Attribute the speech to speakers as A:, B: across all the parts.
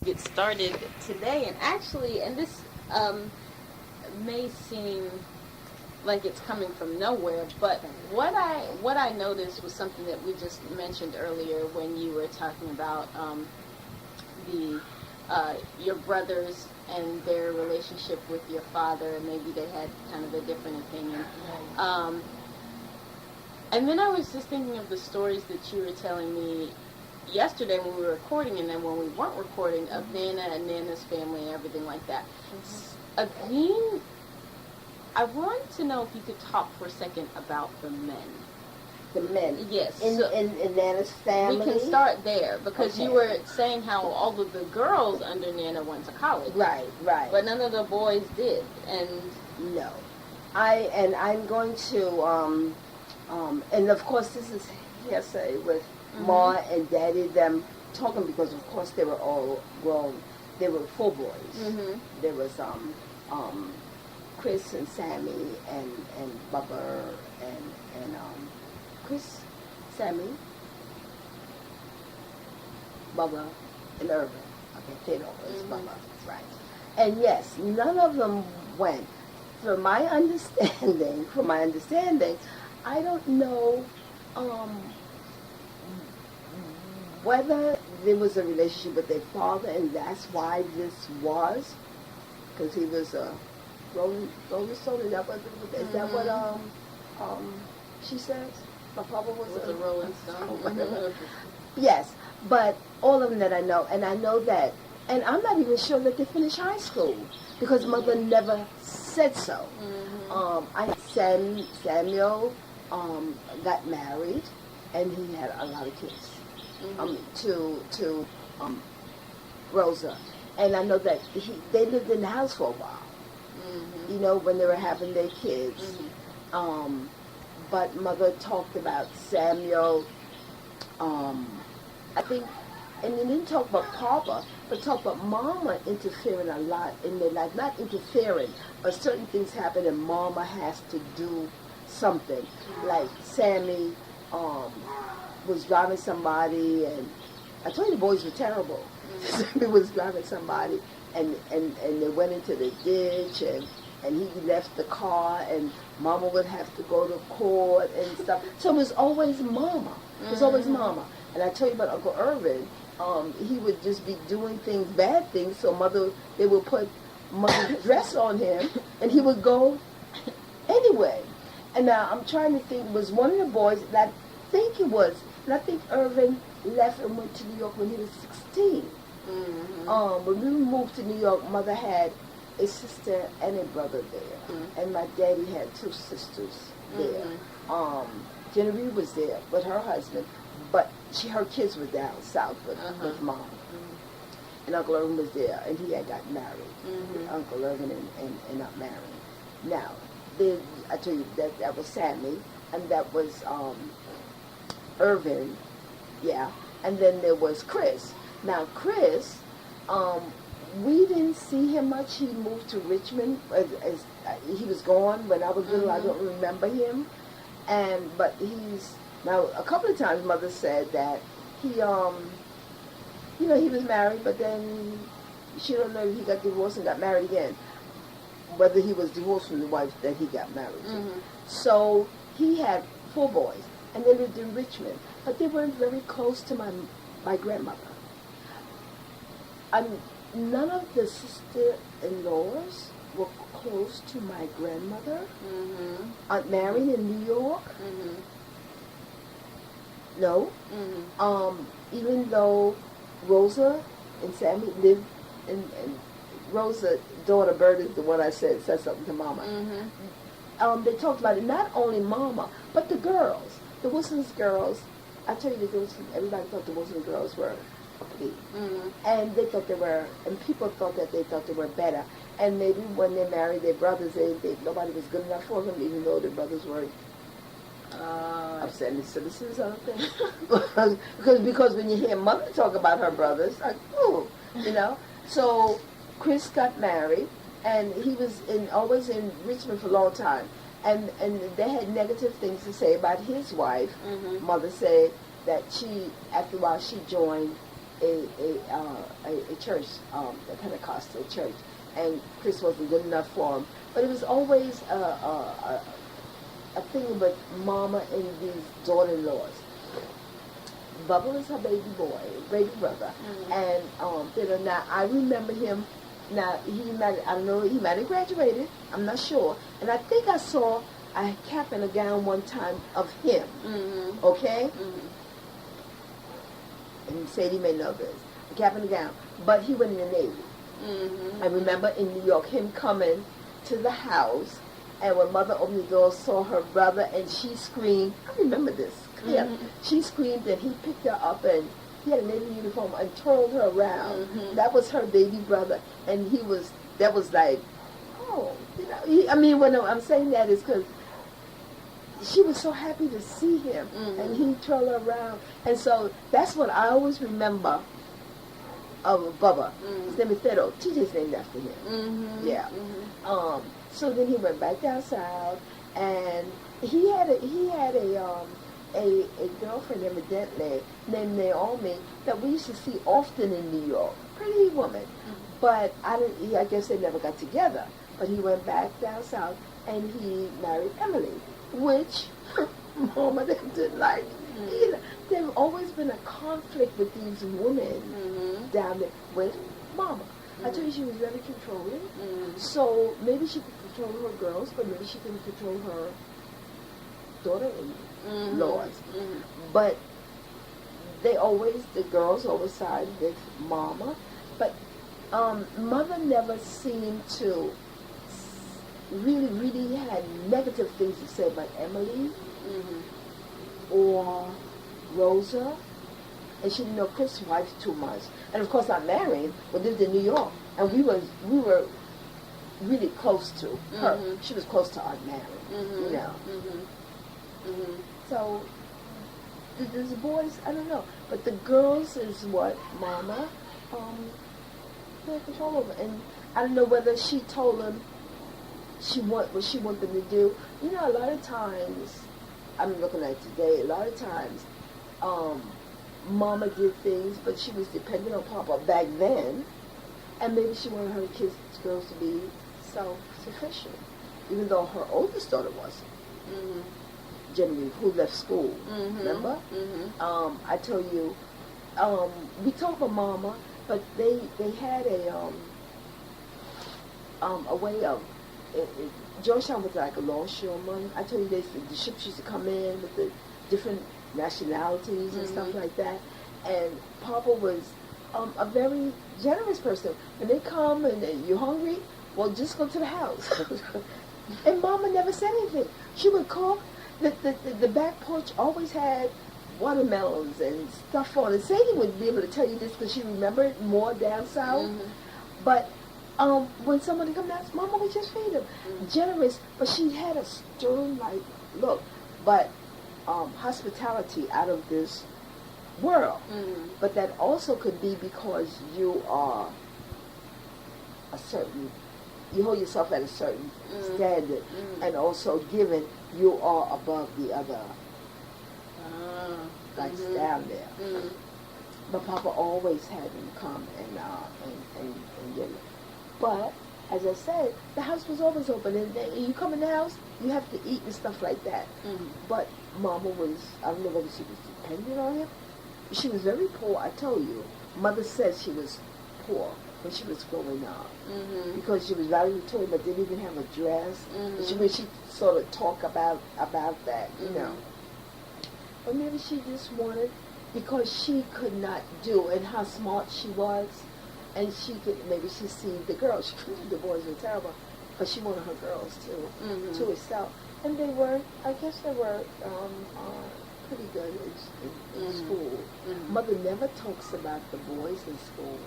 A: Get started today, and actually, and this may seem like it's coming from nowhere, but what I noticed was something that we just mentioned earlier when you were talking about the your brothers and their relationship with your father, and maybe they had kind of a different opinion. And then I was just thinking of the stories that you were telling me yesterday when we were recording, and then when we weren't recording, of Nana and Nana's family and everything like that. Again, I want to know if you could talk for a second about the men.
B: The men.
A: Yes.
B: In Nana's family.
A: We can start there, because
B: Okay.
A: you were saying how all of the girls under Nana went to college.
B: Right.
A: But none of the boys did. And
B: no, I'm going to and of course this is hearsay with Ma and Daddy them talking, because of course they were all grown. They were full boys. There was Chris and Sammy and Bubba and Chris, Sammy, Bubba, and Irvin. Okay, Theodore is Bubba, that's right. And yes, none of them went. From my understanding, I don't know whether there was a relationship with their father, and that's why this was, because he was a Rolling Stone. Is that what she says? My papa was
A: a Rolling Stone.
B: Yes, but all of them that I know, and I know that, and I'm not even sure that they finished high school, because Mother never said so. Samuel got married, and he had a lot of kids to Rosa, and I know that they lived in the house for a while. You know, when they were having their kids. But Mother talked about Samuel. I think, and they didn't talk about Papa, but talk about Mama interfering a lot in their life. Not interfering, but certain things happen and Mama has to do something. Like Sammy was driving somebody, and I told you the boys were terrible. Sammy was driving somebody, and they went into the ditch, and he left the car, and Mama would have to go to court and stuff. So it was always Mama. It was always Mama. And I tell you about Uncle Irvin, he would just be doing things, bad things, so they would put Mother's dress on him, and he would go anyway. And now I'm trying to think, it was one of the boys, and I think it was, and I think Irvin left and went to New York when he was 16. When we moved to New York, Mother had a sister and a brother there, and my daddy had two sisters there. Genevieve was there with her husband, but her kids were down south with Mom. And Uncle Irvin was there, and he had got married. Uncle Irvin and not married. Now, I tell you that was Sammy, and that was Irvin, yeah. And then there was Chris. Now Chris, we didn't see him much. He moved to Richmond. As he was gone when I was little. I don't remember him. But he's now a couple of times. Mother said that he, he was married, but then she don't know if he got divorced and got married again. Whether he was divorced from the wife that he got married to. So he had 4 boys, and they lived in Richmond, but they weren't very close to my grandmother. None of the sister-in-laws were close to my grandmother. Aunt Marion in New York. No. Even though Rosa and Sammy lived in Rosa's daughter, Bert, is the one I said something to Mama. They talked about it, not only Mama, but the girls. The Wilson's girls, I tell you, everybody thought the Wilson girls were ugly. And they thought and people thought that they thought they were better. And maybe when they married their brothers, nobody was good enough for them, even though their brothers were upstanding citizens, I don't think. because when you hear Mother talk about her brothers, like, oh, So Chris got married, and he was always in Richmond for a long time. And they had negative things to say about his wife. Mother said that after a while, she joined a church, a Pentecostal church, and Chris wasn't good enough for him. But it was always a thing with Mama and these daughter-in-laws. Bubba was her baby boy, baby brother, and now I remember him. Now he might, I don't know, he might have graduated. I'm not sure, and I think I saw a cap and a gown one time of him. Okay. And Sadie may know this, a cap and a gown, but he went in the Navy. I remember in New York him coming to the house, and when Mother opened the door, saw her brother, and she screamed. I remember this clear. She screamed, and he picked her up, and he had a Navy uniform and twirled her around. That was her baby brother, and that was like, oh, I mean, when I'm saying that is because she was so happy to see him, and he twirled her around. And so that's what I always remember of Bubba. His name is Theodore. TJ's named after him. Yeah. So then he went back down south, and he had a girlfriend evidently named Naomi that we used to see often in New York. Pretty woman. But I guess they never got together. But he went back down south, and he married Emily, which Mama didn't like. There's always been a conflict with these women down there with Mama. I told you she was very controlling. So maybe she could control her girls, but maybe she couldn't control her daughter-in-laws. But the girls always sided with Mama. But Mother never seemed to really had negative things to say about Emily or Rosa, and she didn't know Chris' wife too much. And of course, I'm married. We lived in New York, and we were really close to her. She was close to Aunt Mary, you know. So the boys, I don't know, but the girls is what Mama had control over, and I don't know whether she told them what she wanted them to do. You know, a lot of times, I'm looking at today, a lot of times, Mama did things, but she was dependent on Papa back then, and maybe she wanted her girls to be self-sufficient, even though her oldest daughter wasn't. Genevieve, who left school, remember? I tell you, we talked about Mama, but they had a way of, Georgetown was like a longshoreman. I told you the ships used to come in with the different nationalities and stuff like that. And Papa was a very generous person. When they come and you're hungry, well, just go to the house. And Mama never said anything. She would cook. The back porch always had watermelons and stuff on it. Sadie would be able to tell you this because she remembered more down south. But when somebody come down, Mama would just feed them. Generous, but she had a stern like look. But hospitality out of this world. But that also could be because you are you hold yourself at a certain standard, and also given you are above the other, like down there. But Papa always had them come and get it. But as I said, the house was always open, and you come in the house, you have to eat and stuff like that. But Mama was, I don't know whether she was dependent on him. She was very poor, I told you. Mother said she was poor when she was growing up, because she was valedictorian but didn't even have a dress. When she sort of talk about that, you know. But maybe she just wanted, because she could not do, and how smart she was, and maybe she see the girls. She couldn't do the boys were terrible, but she wanted her girls to herself. And they were, I guess they were pretty good in school. Mother never talks about the boys in school.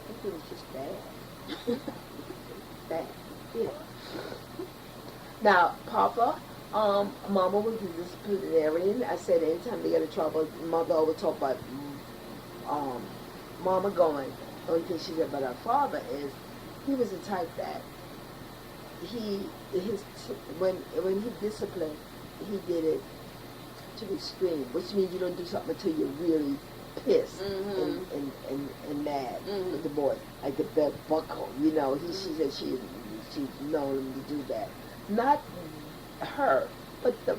B: I think it was just bad. Bad, yeah. Now, Papa, Mama was a disciplinarian. I said anytime they get in trouble, Mother always talk about Mama going. The only thing she said about her father is he was the type that when he disciplined, he did it to the extreme, which means you don't do something until you really pissed
A: Mm-hmm.
B: and mad
A: Mm-hmm.
B: with the boy, like the belt buckle. You know, she said she's known him to do that. Not her, but the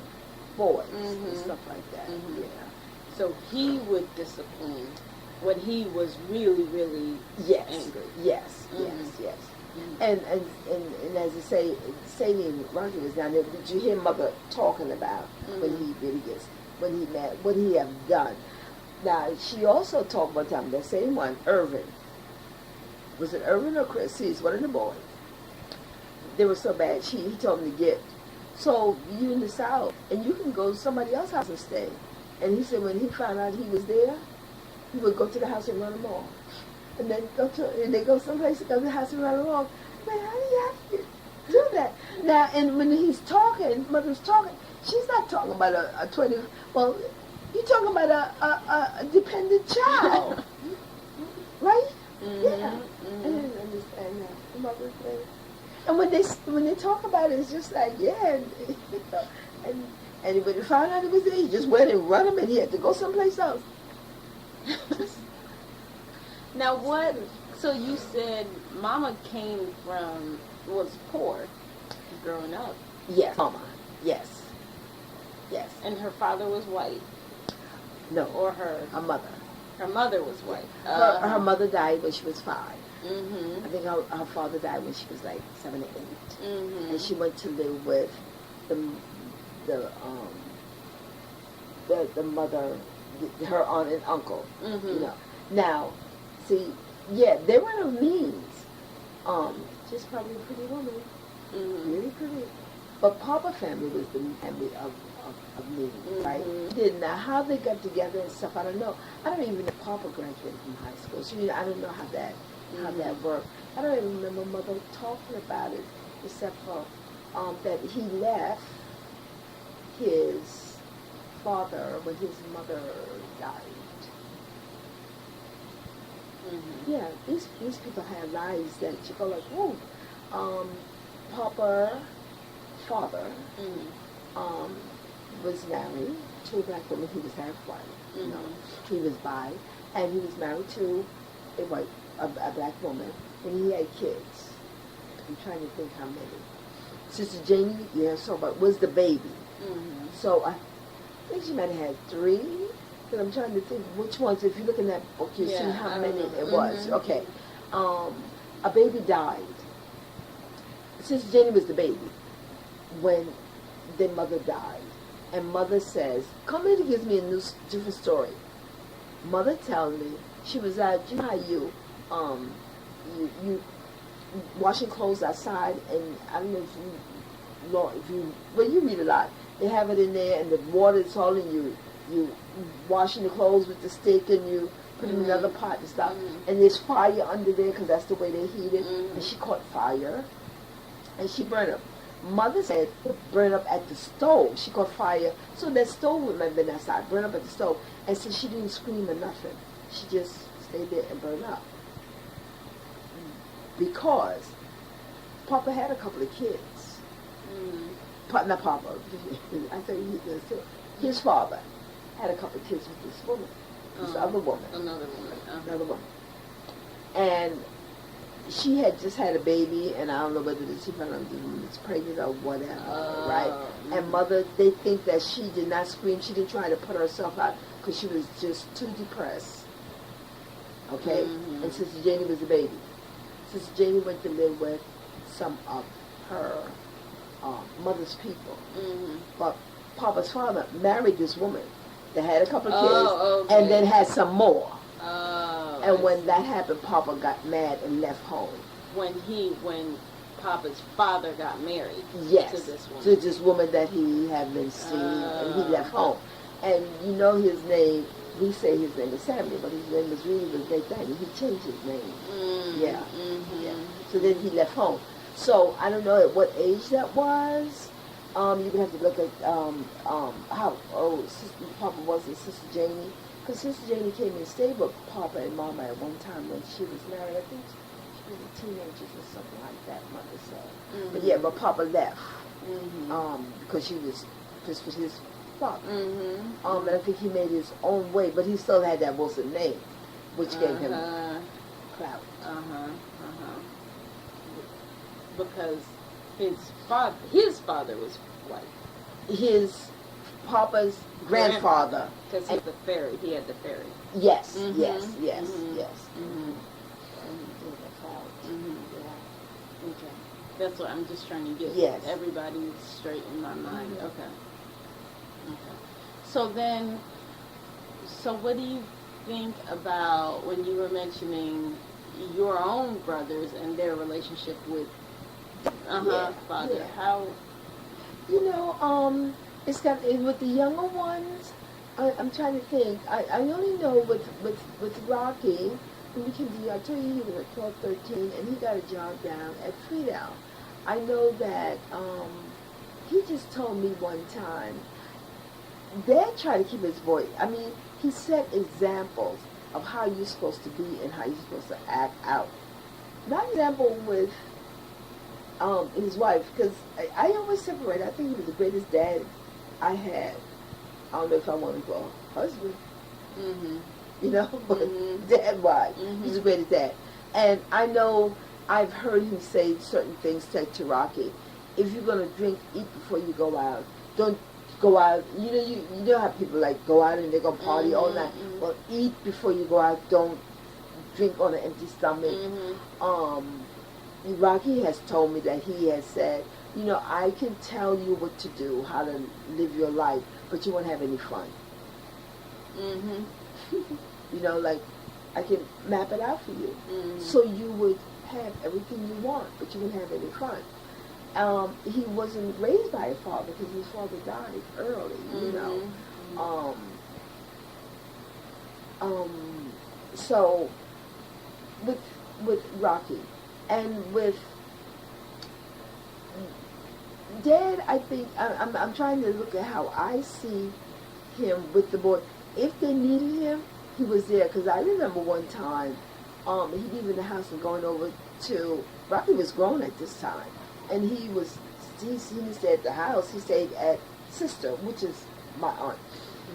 B: boys and
A: Mm-hmm.
B: stuff like that.
A: Mm-hmm.
B: Yeah.
A: So he would discipline when he was really, really
B: Yes.
A: angry.
B: Yes.
A: Mhm.
B: Yes.
A: Mm-hmm.
B: And as I say, Sadie and Roger was down there. Did you hear Mother talking about when he really gets when he mad, what he have done? Now she also talked one time. The same one, Irvin. Was it Irvin or Chris? He's one of the boys. They were so bad. He told him to get. So you in the South, and you can go to somebody else's house and stay. And he said when he found out he was there, he would go to the house and run them off. And then they go someplace to go to the house and run them off. Like, how do you have to do that? Now, and when he's talking, Mother's talking, she's not talking about a 20, well, you're talking about a dependent child. Right?
A: Mm-hmm.
B: Yeah.
A: Mm-hmm.
B: I didn't understand that. The mother thing. And when they talk about it, it's just like, yeah, and when he found out he was there, he just went and run him, and he had to go someplace else.
A: Now what? So you said Mama was poor growing up,
B: Yes, Mama. Yes,
A: and her father was white,
B: no,
A: or her
B: mother.
A: was white.
B: Her mother died when she was 5.
A: Mm-hmm.
B: I think her father died when she was like 7 or 8,
A: Mm-hmm.
B: and she went to live with the mother, her aunt and uncle.
A: Mm-hmm.
B: You know. Now, see, yeah, they were no means. Just probably a pretty woman,
A: Mm-hmm.
B: really pretty. But Papa family was the family of means, right?
A: Mhm.
B: Did now how they got together and stuff, I don't know. I don't even know if Papa graduated from high school, so I don't know how that worked. I don't even remember Mother talking about it, except for that he left his father when his mother died.
A: Mm-hmm.
B: Yeah, these people have lives that you go like, whoa. Papa, father,
A: Mm-hmm.
B: was married to a black woman. He was half white. You know,
A: Mm-hmm.
B: he was bi, and he was married to a black woman, and he had kids. I'm trying to think how many. Sister Janie, yeah, so but was the baby.
A: Mm-hmm.
B: So I think she might have had 3. But I'm trying to think which ones. If you look in that book, you see
A: Yeah,
B: how
A: I
B: many
A: remember.
B: it was.
A: Mhm.
B: Okay, a baby died. Sister Jenny was the baby when their mother died, and Mother says, "Come in," gives me a different story. Mother tells me she was out. You know how you washing clothes outside, and I don't know if you well, you read a lot. They have it in there, and the water is all in you. You washing the clothes with the stick, and you put it in another pot and stuff. And there's fire under there because that's the way they heat it. And she caught fire, and she burned up. Mother said burn up at the stove. She caught fire, so that stove would have been outside. Burn up at the stove, and so she didn't scream or nothing. She just stayed there and burned up because Papa had a couple of kids. Not Papa. I tell you, he does too. His father had a couple of kids with this woman, this other woman.
A: Another woman.
B: Another woman. And she had just had a baby, and I don't know whether she found out she was pregnant or whatever, right? And Mother, they think that she did not scream. She didn't try to put herself out because she was just too depressed. Okay? And Sister Janie was the baby. Sister Janie went to live with some of her mother's people. But Papa's father married this woman that had a couple of kids, and then had some more. And when that happened, Papa got mad and left home.
A: When Papa's father got married
B: Yes,
A: to this woman.
B: to this woman that he had been seeing, and he left home. And you know his name, we say his name is Samuel, but his name was Nathaniel. He changed his name. Yeah. So then he left home. So I don't know at what age that was. You would have to look at how old Papa was and Sister Janie. Because Sister Janie came and stayed with Papa and Mama at one time when she was married. I think she was a teenager or something like that, Mother said. But yeah, but Papa left because she was, this was his father.
A: Mm-hmm.
B: And I think he made his own way, but he still had that Wilson name, which gave him clout.
A: Because his father was white.
B: His papa's grandfather.
A: Because he had the ferry.
B: Yes,
A: Mm-hmm.
B: yes.
A: Mm-hmm.
B: Mm-hmm.
A: Yeah. Okay. That's what I'm just trying to get everybody straight in my mind.
B: Mm-hmm.
A: Okay. So what do you think about when you were mentioning your own brothers and their relationship with father?
B: Yeah.
A: How?
B: It's got with the younger ones. I'm trying to think. I only know with Rocky. When we came to you, I told you he was at 12, 13, and he got a job down at Friedel. I know that he just told me one time, Dad tried to keep his voice. I mean, he set examples of how you're supposed to be and how you're supposed to act out. Not example with his wife, because I always separate. I think he was the greatest dad I had. I don't know if I want to go husband, but dad-wise, he's the greatest dad. And I know I've heard him say certain things to Rocky. If you're going to drink, eat before you go out. Don't go out. You know how people like go out and they're going to party all night. Well, eat before you go out. Don't drink on an empty stomach. Rocky has told me that he has said, I can tell you what to do, how to live your life, but you won't have any fun. Like I can map it out for you. So you would have everything you want, but you wouldn't have any fun. He wasn't raised by a father because his father died early, So with Rocky and with Dad, I think I'm trying to look at how I see him with the boy. If they needed him, he was there. Because I remember one time, he'd leave the house and going over to Rocky was grown at this time, and he didn't stay at the house. He stayed at Sister, which is my aunt.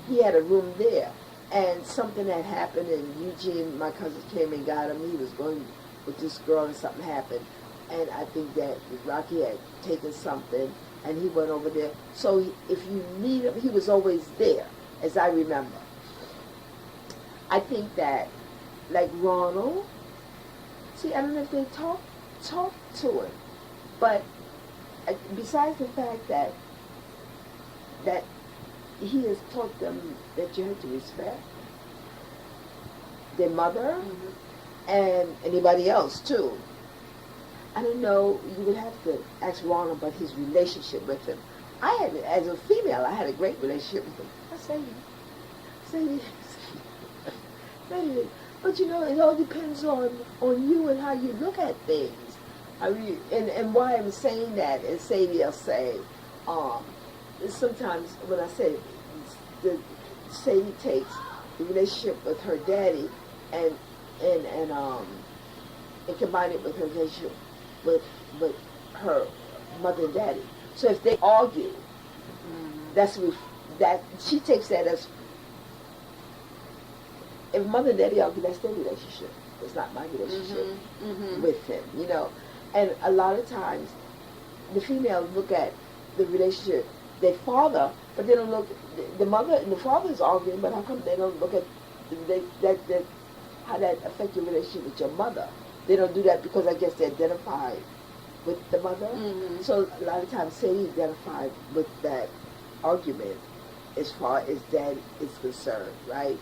B: He had a room there, and something had happened, and Eugene, my cousin, came and got him. He was going with this girl, and something happened. And I think that Rocky had taken something, and he went over there. So if you need him, he was always there, as I remember. I think that, like Ronald, I don't know if they talk to him, but besides the fact that he has taught them that you have to respect their mother and anybody else too. I don't know, you would have to ask Ron about his relationship with him. As a female, I had a great relationship with him. I say but it all depends on you and how you look at things. I mean, and why I'm saying that is Sadie will say, sometimes when I say Sadie takes the relationship with her daddy and combine it with her relationship with her mother and daddy. So if they argue, that she takes that as, if mother and daddy argue, that's their relationship. It's not my relationship with him, And a lot of times, the females look at the relationship, their father, but they don't look. The mother and the father is arguing, but how come they don't look at how that affect your relationship with your mother? They don't do that because I guess they identify with the mother. So a lot of times Sadie identified with that argument as far as dad is concerned, right?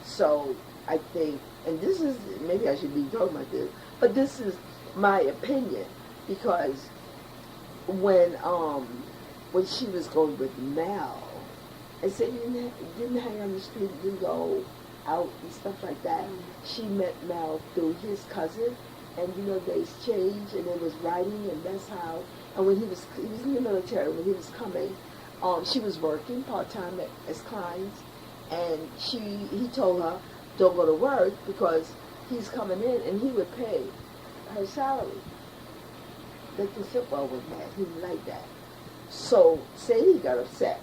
B: So I think, and this is, maybe I should be talking about this, but this is my opinion, because when she was going with Mel, and Sadie didn't hang on the street, didn't go out and stuff like that. She met Mel through his cousin, and they exchanged, and they was writing, and that's how. And when he was in the military, when he was coming, she was working part-time as Klein's, and he told her, don't go to work because he's coming in and he would pay her salary. That didn't sit well with Matt. He didn't like that. So Sadie got upset.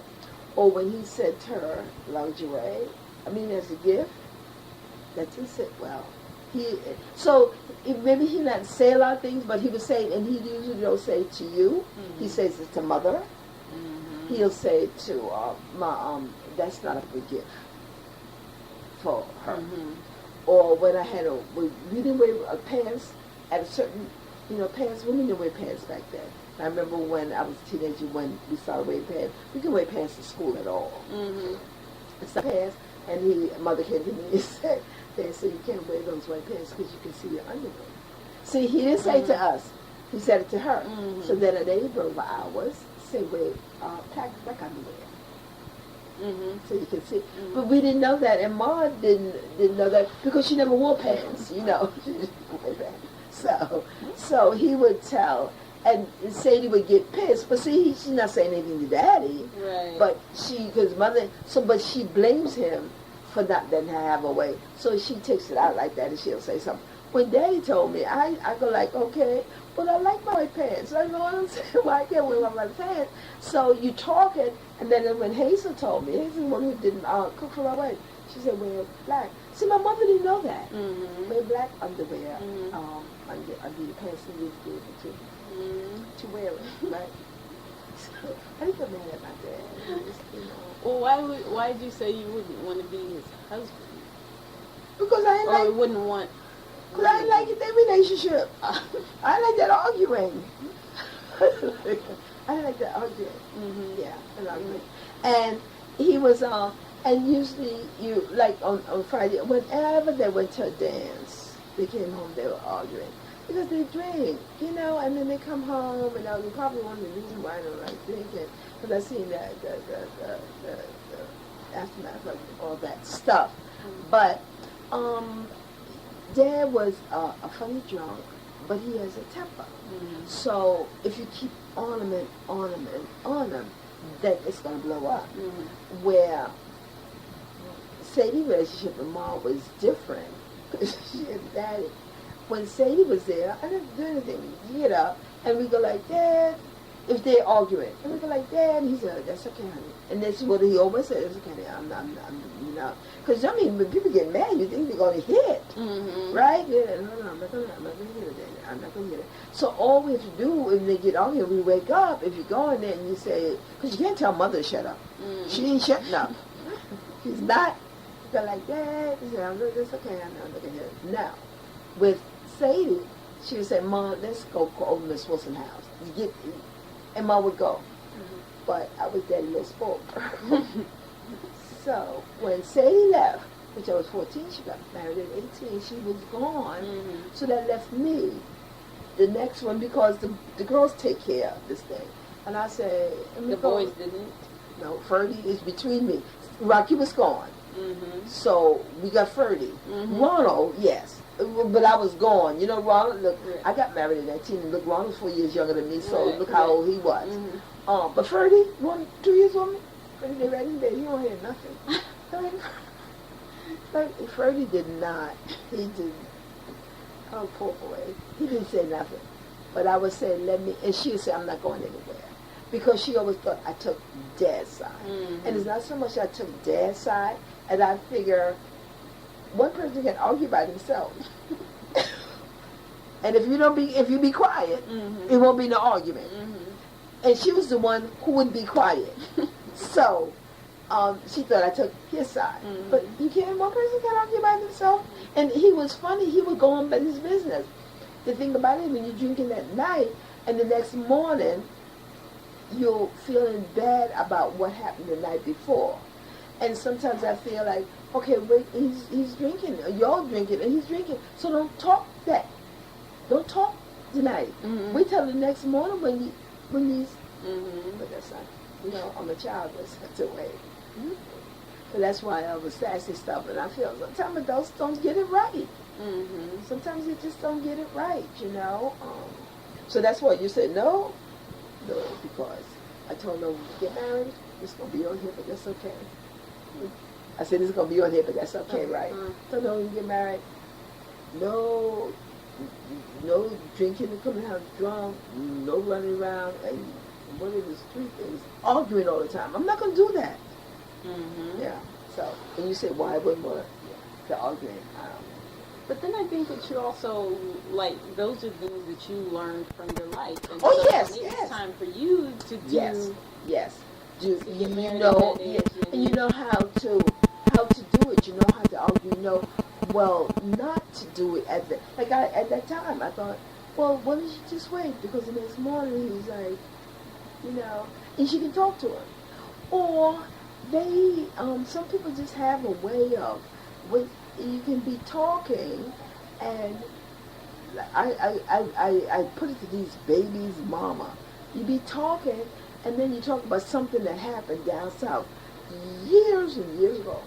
B: or when he sent her lingerie, I mean as a gift, that he said, well, maybe he not say a lot of things, but he was saying, and he usually don't say it to you.
A: Mm-hmm.
B: He says it to mother.
A: Mm-hmm.
B: He'll say it to that's not a good gift for her.
A: Mm-hmm.
B: Or when we didn't wear pants at a certain, pants, women didn't wear pants back then. I remember when I was a teenager, when we started wearing pants, we didn't wear pants to school at all.
A: Mm-hmm.
B: It's not pants, and mother came to me and said, so you can't wear those white pants because you can see your underwear. See, he didn't say it to us. He said it to her.
A: Mm-hmm.
B: So then a neighbor of ours said, wear black underwear.
A: Mm-hmm.
B: So you can see.
A: Mm-hmm.
B: But we didn't know that, and Ma didn't know that because she never wore pants, She didn't wear pants. So he would tell, and Sadie would get pissed. But see, she's not saying anything to Daddy.
A: Right.
B: But but she blames him for not letting her have her way. So she takes it out like that, and she'll say something. When Daddy told me, I go like, okay, but I like my white pants. I go, I don't say why I can't wear my white pants. So you talk it, and then when Hazel told me, Hazel's the one who didn't cook for my wife, she said, wear black. See, my mother didn't know that.
A: Mm-hmm.
B: Wear black underwear
A: Mm-hmm.
B: under your pants, and you gave it
A: Mm-hmm.
B: to wear it, right? So I didn't get mad at my dad.
A: Well, why did you say you wouldn't want to be his husband?
B: Because I didn't
A: Or wouldn't want...
B: Because I didn't like their relationship. I didn't like that arguing. I didn't like that arguing.
A: Mm-hmm.
B: Yeah, an argument. And he was and usually like on Friday, whenever they went to a dance, they came home, they were arguing. Because they drink, and then they come home, and that was probably one of the reasons why I don't like drinking. Because I seen the aftermath of all that stuff.
A: Mm-hmm.
B: But Dad was a funny drunk, but he has a temper.
A: Mm-hmm.
B: So if you keep ornament, then it's going to blow up.
A: Mm-hmm.
B: Where Sadie's relationship with Mom was different. She and Daddy. When Sadie was there, I didn't do anything. You get up, and we go like, Dad, if they're arguing, and we go like, Dad, and he said, that's okay, honey. And that's what he always said, that's okay, honey, I'm because, when people get mad, you think they're going to hit,
A: Mm-hmm.
B: right? Yeah, no, I'm not going to hit it, Daddy. I'm not going to hit it. So all we have to do, when they get arguing, we wake up, if you go in there and you say, because you can't tell Mother to shut up.
A: Mm-hmm.
B: She ain't shutting up. She's not. You go like, Dad, he said, that's okay, I'm not going to hit it. Now, with Sadie, she would say, Mom, let's go over Miss Wilson's house. And Mom would go.
A: Mm-hmm.
B: But I was Daddy little spoiled. So when Sadie left, which I was 14, she got married at 18, she was gone.
A: Mm-hmm.
B: So that left me, the next one, because the girls take care of this thing. And I said,
A: The boys didn't?
B: No, Ferdy is between me. Rocky was gone.
A: Mm-hmm.
B: So we got Ferdy.
A: Mm-hmm.
B: Ronald, yes. But I was gone. Ronald, look,
A: Right.
B: I got married at 19, and look, Ronald's 4 years younger than me, so
A: Right,
B: look how
A: right.
B: old he was.
A: Mm-hmm.
B: But Ferdy, 2 years on me, Ferdy, they right in bed, he don't hear nothing. Ferdy did not, he didn't, oh, poor boy, he didn't say nothing. But I would say, and she would say, I'm not going anywhere. Because she always thought I took Dad's side.
A: Mm-hmm.
B: And it's not so much I took Dad's side, as I figure, one person can argue by themselves. And if you be quiet,
A: Mm-hmm.
B: it won't be no argument.
A: Mm-hmm.
B: And she was the one who would be quiet. So she thought I took his side.
A: Mm-hmm.
B: But one person can't argue by themselves. And he was funny, he would go on about his business. The thing about it, when you're drinking at night, and the next morning, you're feeling bad about what happened the night before. And sometimes I feel like, okay, wait, he's drinking, y'all drinking, and he's drinking. So don't talk tonight.
A: Mm-hmm.
B: Wait till the next morning when he's,
A: Mm-hmm.
B: but that's not, I'm a child, that's a way. Mm-hmm. So that's why I was sassy stuff, and I feel sometimes adults don't get it right.
A: Mm-hmm.
B: Sometimes they just don't get it right, So that's why you said no, because I told them, get married, it's going to be on here, but that's okay. I said, it's going to be on here, but that's okay, right? So no, you get married, no drinking and coming out drunk, no running around, and one of the street things, arguing all the time. I'm not going to do that.
A: Mm-hmm.
B: Yeah. So, and you said why I wouldn't want to argue? I don't know.
A: But then I think that you also, like, those are things that you learned from your life. And
B: Oh,
A: so
B: yes,
A: when
B: yes.
A: it's time for you to do,
B: Yes. Do
A: to
B: you
A: get married
B: know?
A: at that age,
B: And you know how to do it. You know how to argue. You know, well, not to do it at the at that time. I thought, well, why don't you just wait? Because the next morning he's like, you know, and she can talk to him. Or they, some people just have a way of, when you can be talking, and I put it to these babies' mama. You be talking, and then you talk about something that happened down south years and years ago.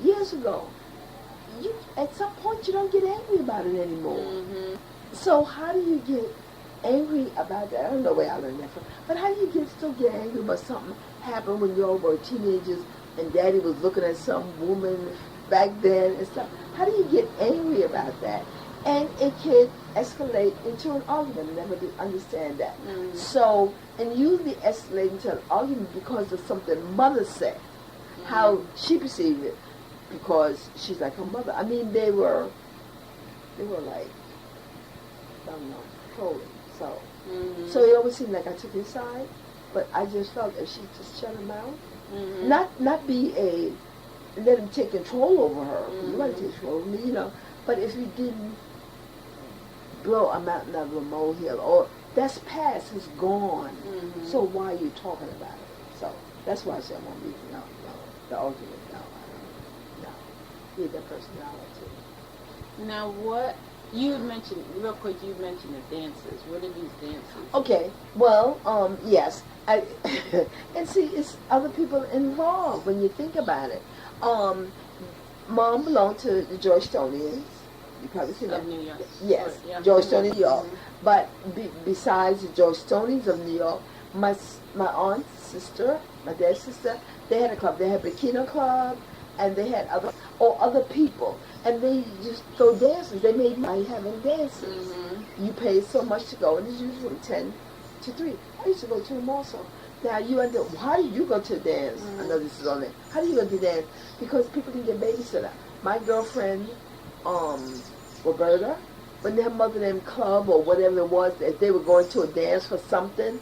B: Years ago. You, at some point, you don't get angry about it anymore.
A: mm-hmm.
B: So how do you get angry about that? I don't know where I learned that from. But how do you still get angry about something happened when you all were teenagers and Daddy was looking at some woman back then and stuff? How do you get angry about that? And it can escalate into an argument. I never did understand that.
A: Mm-hmm.
B: So, and usually escalate into an argument because of something Mother said, how she perceived it, because she's like her mother. I mean, they were like, I don't know, trolling. So, so it always seemed like I took his side, but I just felt that she just shut him out.
A: Mm-hmm.
B: Not be let him take control over her.
A: Mm-hmm.
B: You want to take control over me, you know. But if you didn't blow a mountain out of a molehill, or that's past, it's gone.
A: Mm-hmm.
B: So why are you talking about it? So that's why I said I won't be the argument. No. Be their personality.
A: Now, what you had mentioned real quick? You mentioned the dances. What are these dances?
B: Okay. Well, yes. And see, it's other people involved when you think about it. Mom belonged to the Georgetonians. You probably seen that.
A: Of New York.
B: Yes,
A: Yeah.
B: Georgetown, New York.
A: Mm-hmm.
B: But besides the Georgetonians of New York, my aunt's sister, my dad's sister, they had a club. They had Bikini Club, and they had other people, and they just throw dances. They made money having dances.
A: Mm-hmm.
B: You paid so much to go, and it's usually 10 to 3. I used to go to them also. Now how do you go to a dance?
A: Mm-hmm.
B: I know this is on there. How do you go to dance? Because people can get babysitter. My girlfriend, Roberta, when their mother named club or whatever it was, if they were going to a dance for something,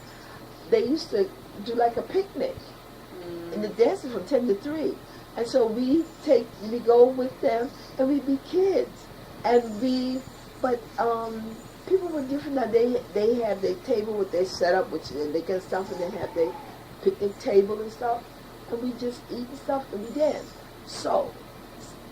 B: they used to do like a picnic.
A: Mm-hmm.
B: And the dances from 10 to 3. And so we go with them, and we be kids. And people were different now. They have their table with their setup, which they can stuff, and they have their picnic table and stuff. And we just eat and stuff, and we dance. So,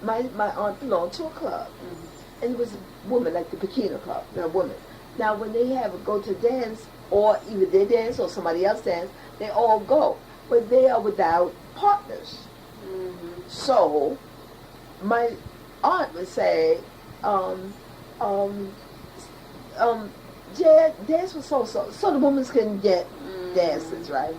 B: my aunt belonged to a club.
A: Mm-hmm.
B: And it was a woman, like the Bikini Club, a woman. Now, when they go to dance, or either they dance or somebody else dance, they all go. But they are without partners.
A: Mm-hmm.
B: So, my aunt would say, dance was so the women can get dances, right?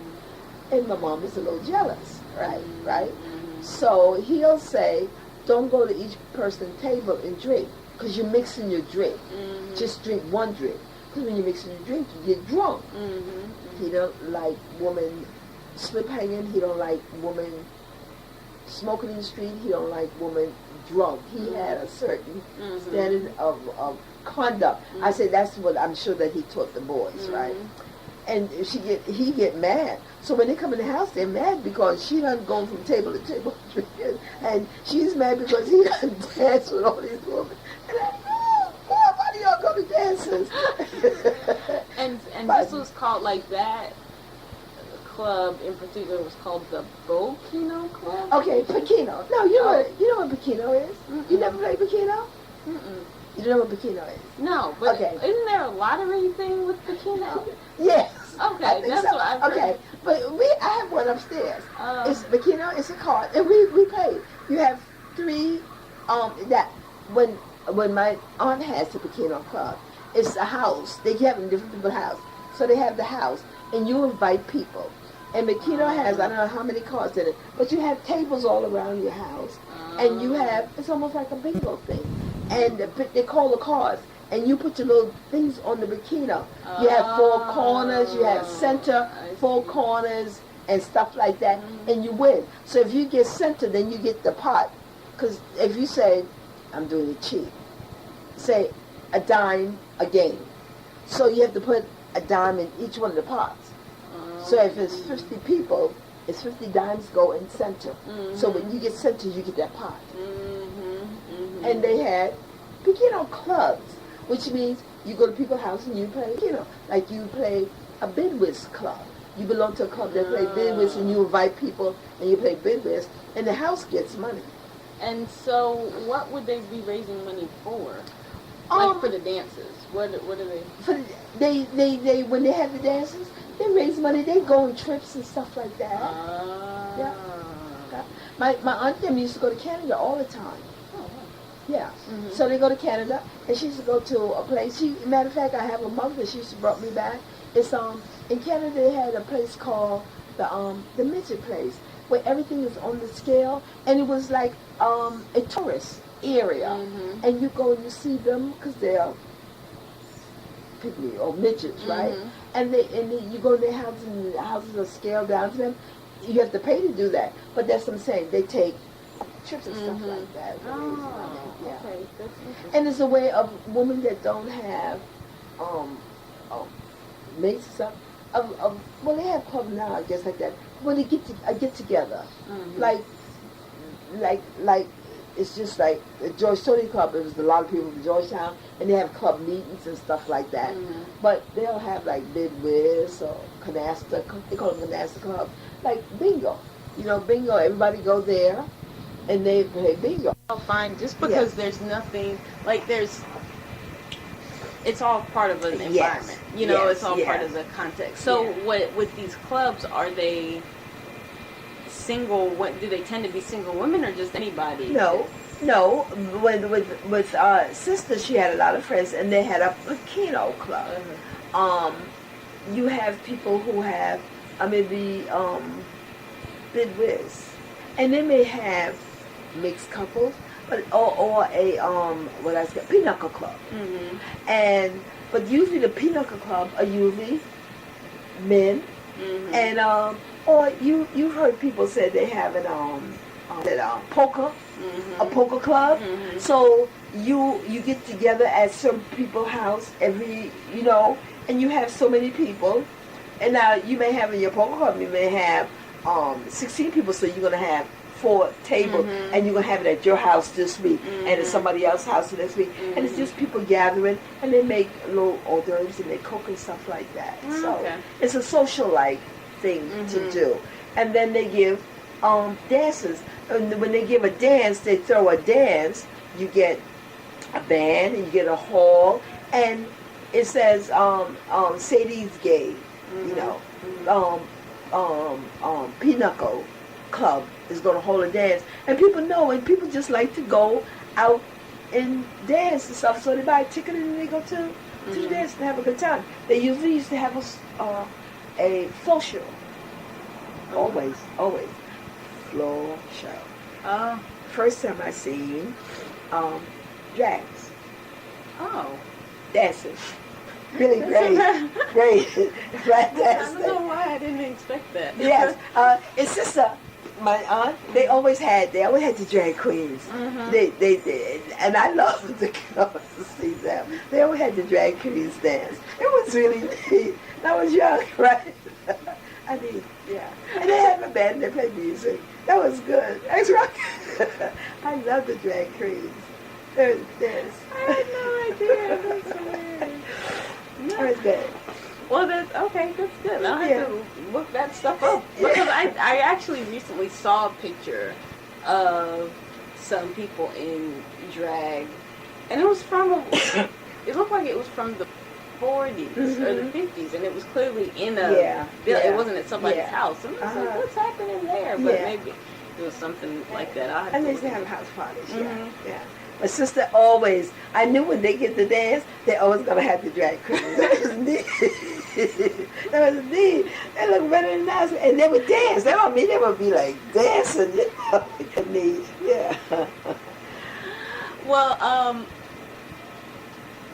B: And my mom is a little jealous, right?
A: Mm-hmm.
B: So he'll say, don't go to each person's table and drink, because you're mixing your drink.
A: Mm-hmm.
B: Just drink one drink, because when you're mixing your drink, you get drunk.
A: Mm-hmm.
B: He don't like women slip hanging. He don't like women smoking in the street. He don't like women drunk. He had a certain standard of conduct. I said that's what I'm sure that he taught the boys, right? And he get mad. So when they come in the house, they're mad because she done gone from table to table drinking, and she's mad because he done danced with all these women. And I, why do y'all go to dances?
A: and this was called, like, that club in particular was called the Bokino Club?
B: Okay, Bikino. No, you know what Bikino is?
A: Mm-mm.
B: You never played Bikino?
A: Mm-mm.
B: You don't know what Bikino is?
A: No, but
B: Okay.
A: isn't there a lottery thing with Bikino?
B: Yes.
A: Okay,
B: I think
A: that's
B: so.
A: what I've heard.
B: Okay, but I have one upstairs. It's
A: Um,
B: Bikino. It's a card, and we play. You have 3. That when my aunt has the Bikino Club, it's a house. They have it in different people's house, so they have the house, and you invite people. And Bikino has I don't know how many cards in it, but you have tables all around your house, and you have it's almost like a bingo thing, and they call the cards. And you put your little things on the Bikino. You have 4 corners, you have center, 4 corners, and stuff like that, and you win. So if you get center, then you get the pot. Because if you say, I'm doing it cheap, say a dime a game. So you have to put a dime in each one of the pots. So if it's 50 people, it's 50 dimes go in center. So when you get center, you get that pot. And they had beginner clubs, which means you go to people's house and you play, like you play a bidwiz club. You belong to a club that play bidwiz, and you invite people and you play bidwiz, and the house gets money.
A: And so, what would they be raising money for? Like for the dances, what are they?
B: For they when they have the dances, they raise money. They go on trips and stuff like that. Yeah. My aunt them used to go to Canada all the time. Yeah. So they go to Canada, and she used to go to a place. Matter of fact, I have a mother. She used to brought me back. It's in Canada they had a place called the midget place, where everything is on the scale, and it was like a tourist area, and you go and you see them because they're pygmy or midgets, right? And you go to their houses, and the houses are scaled down to them. You have to pay to do that, but that's what I'm saying. They take trips and stuff like that.
A: Okay, that's interesting.
B: And it's a way of women that don't have mates and stuff. Well, they have clubs now, I guess, like that. When they get together, like it's just like the George Stony Club. It was a lot of people from Georgetown, and they have club meetings and stuff like that. But they'll have like bidwiz or canasta. They call them canasta club, like bingo. Bingo. Everybody go there, and they play bingo.
A: I'll find just because there's nothing like it's all part of an environment. It's all part of the context. So what with these clubs, are they single? What do they tend to be, single women or just anybody?
B: No. With sister, she had a lot of friends, and they had a Keno club. You have people who have maybe bidwiz, and they may have mixed couples, or a pinochle club. But usually the pinochle club are usually men, and or you've heard people say they have poker, a poker club. So you get together at some people's house every, and you have so many people, and now you may have in your poker club, you may have 16 people, so you're gonna have 4 tables, and you're gonna have it at your house this week, and at somebody else's house the next week, and it's just people gathering, and they make little hors d'oeuvres and they cook and stuff like that. So it's a social thing to do, and then they give dances. And when they give a dance, they throw a dance. You get a band, and you get a hall, and it says Sadie's Gay, Pinochle Club is going to hold a dance, and people know, and people just like to go out and dance and stuff, so they buy a ticket and they go to the dance and have a good time. They usually used to have a floor show. Always floor show. First time I seen drags. Dancing. Really great, fantastic.
A: I don't know why I didn't expect that.
B: Yes, it's just my aunt. They always had the drag queens. They and I loved to go to see them. They always had the drag queens dance. It was really neat. I was young, right? And they had a band. They played music. That was good. That's right. I love the drag queens. There's.
A: I had no idea. That's weird.
B: No.
A: Well, that's okay. That's good. I'll have to look that stuff up, because I actually recently saw a picture of some people in drag, and it was it looked like it was from the 40s or the 50s, and it was clearly in a it wasn't at somebody's house. And I was like, what's happening there? But maybe it was something like that.
B: And they used to have house parties. Yeah. My sister always, I knew when they get to dance, they're always going to have the drag queens. That was neat. That was neat. They look better than us. And they would dance. That don't mean they would be like dancing. Neat. Yeah.
A: Well,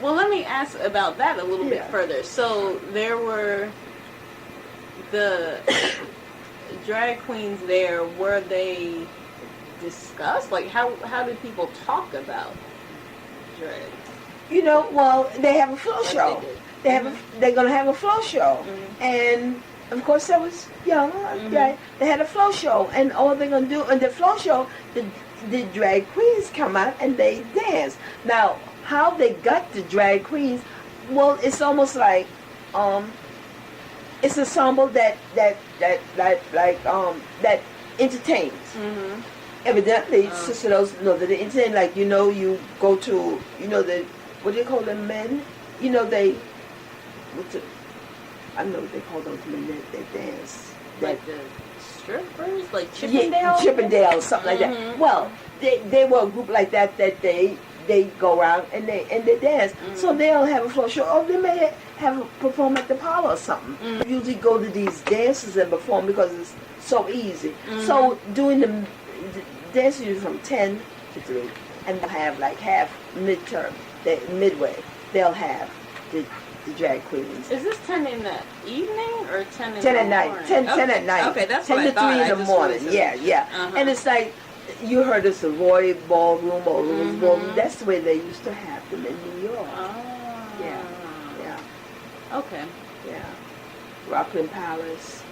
A: let me ask about that a little bit further. So there were drag queens there, were they discussed? Like, how did people talk about drag?
B: You know, well, they have a flow
A: Like
B: show.
A: they did.
B: They have they're gonna have a flow show, and of course I was young. They had a flow show, and all they're gonna do in the flow show, the drag queens come out and they dance. Now, how they got the drag queens? Well, it's almost like it's an ensemble that entertains. Evidently, Sister those know that they entertain. Like, you know, you go to, you know, the, what do you call them, men? You know, they, I don't know what they call those men that they dance.
A: Like the strippers, like Chippendale?
B: Yeah, Chippendale, something like that. Well, they were a group like that they go around and they dance. So they'll have a floor show, or they may have a perform at the parlor or something. Usually go to these dances and perform because it's so easy. So doing the dance usually from 10 to 3, and they'll have like half midterm, midway. They'll have the drag queens.
A: Is this 10 in the evening or 10 in
B: 10
A: the
B: at night.
A: morning?
B: 10 at night.
A: Okay, that's
B: 10
A: what
B: to
A: I thought.
B: 3 in
A: I
B: the
A: just
B: morning.
A: wanted to-
B: Yeah. And it's like, you heard of the Roy Ballroom or Louis Ballroom. That's the way they used to have them in New York.
A: Oh.
B: Yeah.
A: Okay.
B: Yeah. Rockland Palace.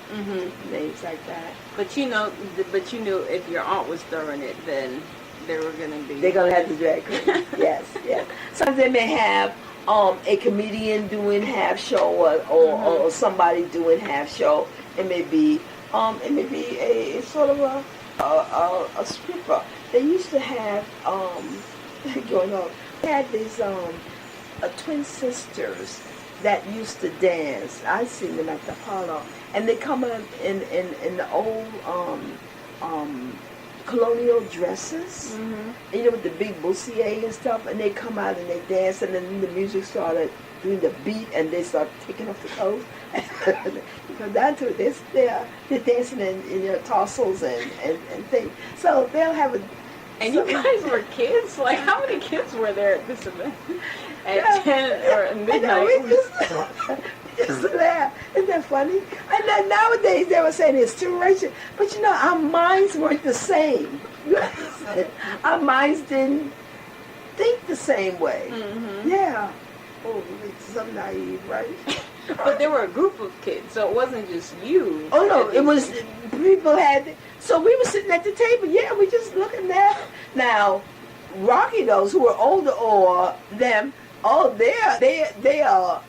B: Names like that.
A: But you know if your aunt was throwing it, then they were gonna be.
B: They're gonna have the drag queen. Yes. Sometimes they may have a comedian doing half show or somebody doing half show. It may be a sort of a stripper. They used to have going on. They had these twin sisters that used to dance. I seen them at the parlor, and they come up in the old colonial dresses, you know, with the big bustier and stuff, and they come out and they dance, and then the music started doing the beat, and they start taking off the clothes. You come down to it, they're dancing in their tassels and things. So they'll have a.
A: And you guys were kids? Like, how many kids were there at this event? At 10 or at midnight?
B: I know, we just laugh. Isn't that funny? And then nowadays they were saying it's too racist. But you know, our minds weren't the same. Our minds didn't think the same way. Yeah. Oh, it's so naive, right?
A: But there were a group of kids, so it wasn't just you.
B: Oh no, it was people had. So we were sitting at the table. Yeah, we just looking there. Now, Rocky, those who were older or them, they are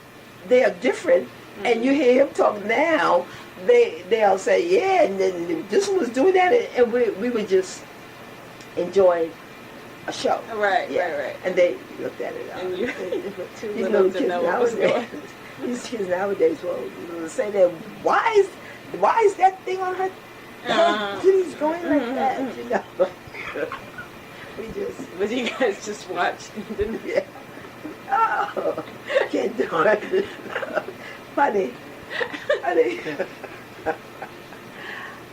B: different. And you hear him talk now. They'll say, yeah, and then this one was doing that, and we would just enjoy a show.
A: Right.
B: And they looked at it.
A: And you're too
B: These
A: little
B: little
A: to
B: kids
A: know what was going on.
B: nowadays. These kids nowadays will say that why is that thing on her titties going like that? You know.
A: But you guys just watched, didn't you?
B: Yeah. Oh, can't do it. Funny.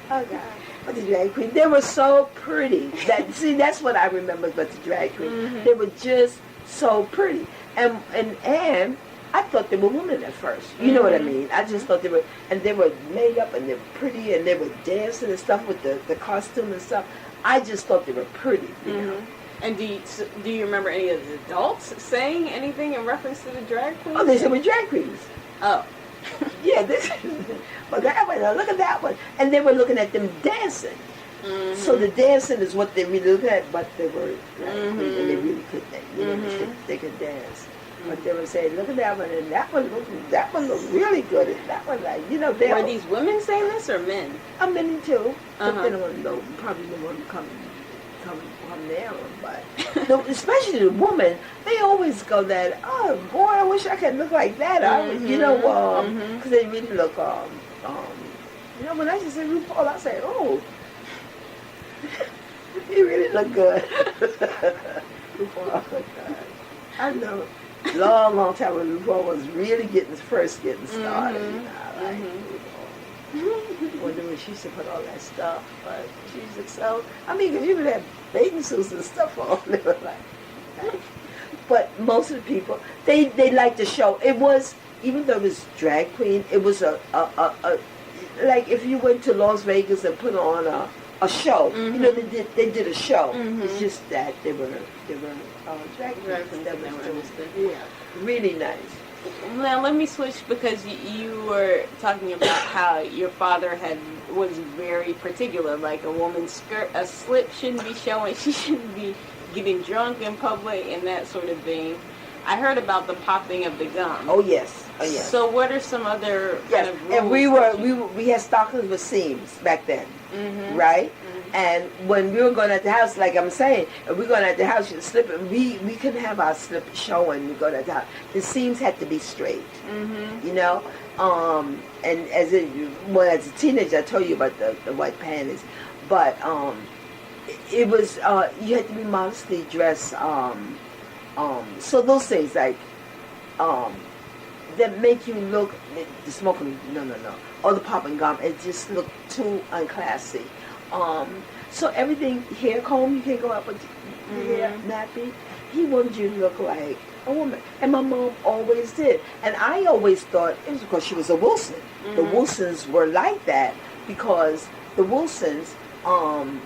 B: Oh God. But the drag queen, they were so pretty. That's what I remember about the drag queen. They were just so pretty. And I thought they were women at first. You know what I mean? I just thought they were made up and they were pretty and they were dancing and stuff with the costume and stuff. I just thought they were pretty, you know.
A: And do you remember any of the adults saying anything in reference to the drag queens?
B: Oh, they said we're drag queens.
A: Oh.
B: Yeah, well, that one, look at that one. And they were looking at them dancing. So the dancing is what they really looked at, but they were drag queens and they really could, they could dance. But they would say, look at that one, and that one looked really good, and that one, like, you know, they
A: were these women saying this or men?
B: Men too. But they don't want to know, probably don't want to come there, but no, especially the woman, they always go that, oh boy, I wish I could look like that. You know, because they really look, you know, when I just say RuPaul, I say, oh, he really look good. RuPaul, I know. Long time when RuPaul was really first getting started. You know, like RuPaul. Wonder when she used to put all that stuff, but she's so. I mean, because you would have bathing suits and stuff on. They were like, but most of the people, they liked the show. It was, even though it was drag queen, it was like if you went to Las Vegas and put on a show, you know, they did a show. It's just that they were drag queens. That was yeah, really nice.
A: Now let me switch because you were talking about how your father was very particular. Like a woman's a slip shouldn't be showing. She shouldn't be getting drunk in public and that sort of thing. I heard about the popping of the gum.
B: Oh yes, oh yes.
A: So what are some other kind of rules?
B: And we had stockings with seams back then, right? And when we were going at the house, like I'm saying, if we're going at the house, you slip, and we couldn't have our slip showing. We go at the house. The seams had to be straight, you know. And as a teenager, I told you about the white panties, but it was you had to be modestly dressed. So those things like that make you look the smoking, no, or the popping gum. It just looked too unclassy. So everything, hair comb, you can't go out with your hair nappy. He wanted you to look like a woman. And my mom always did. And I always thought it was because she was a Wilson. The Wilsons were like that because the Wilsons, and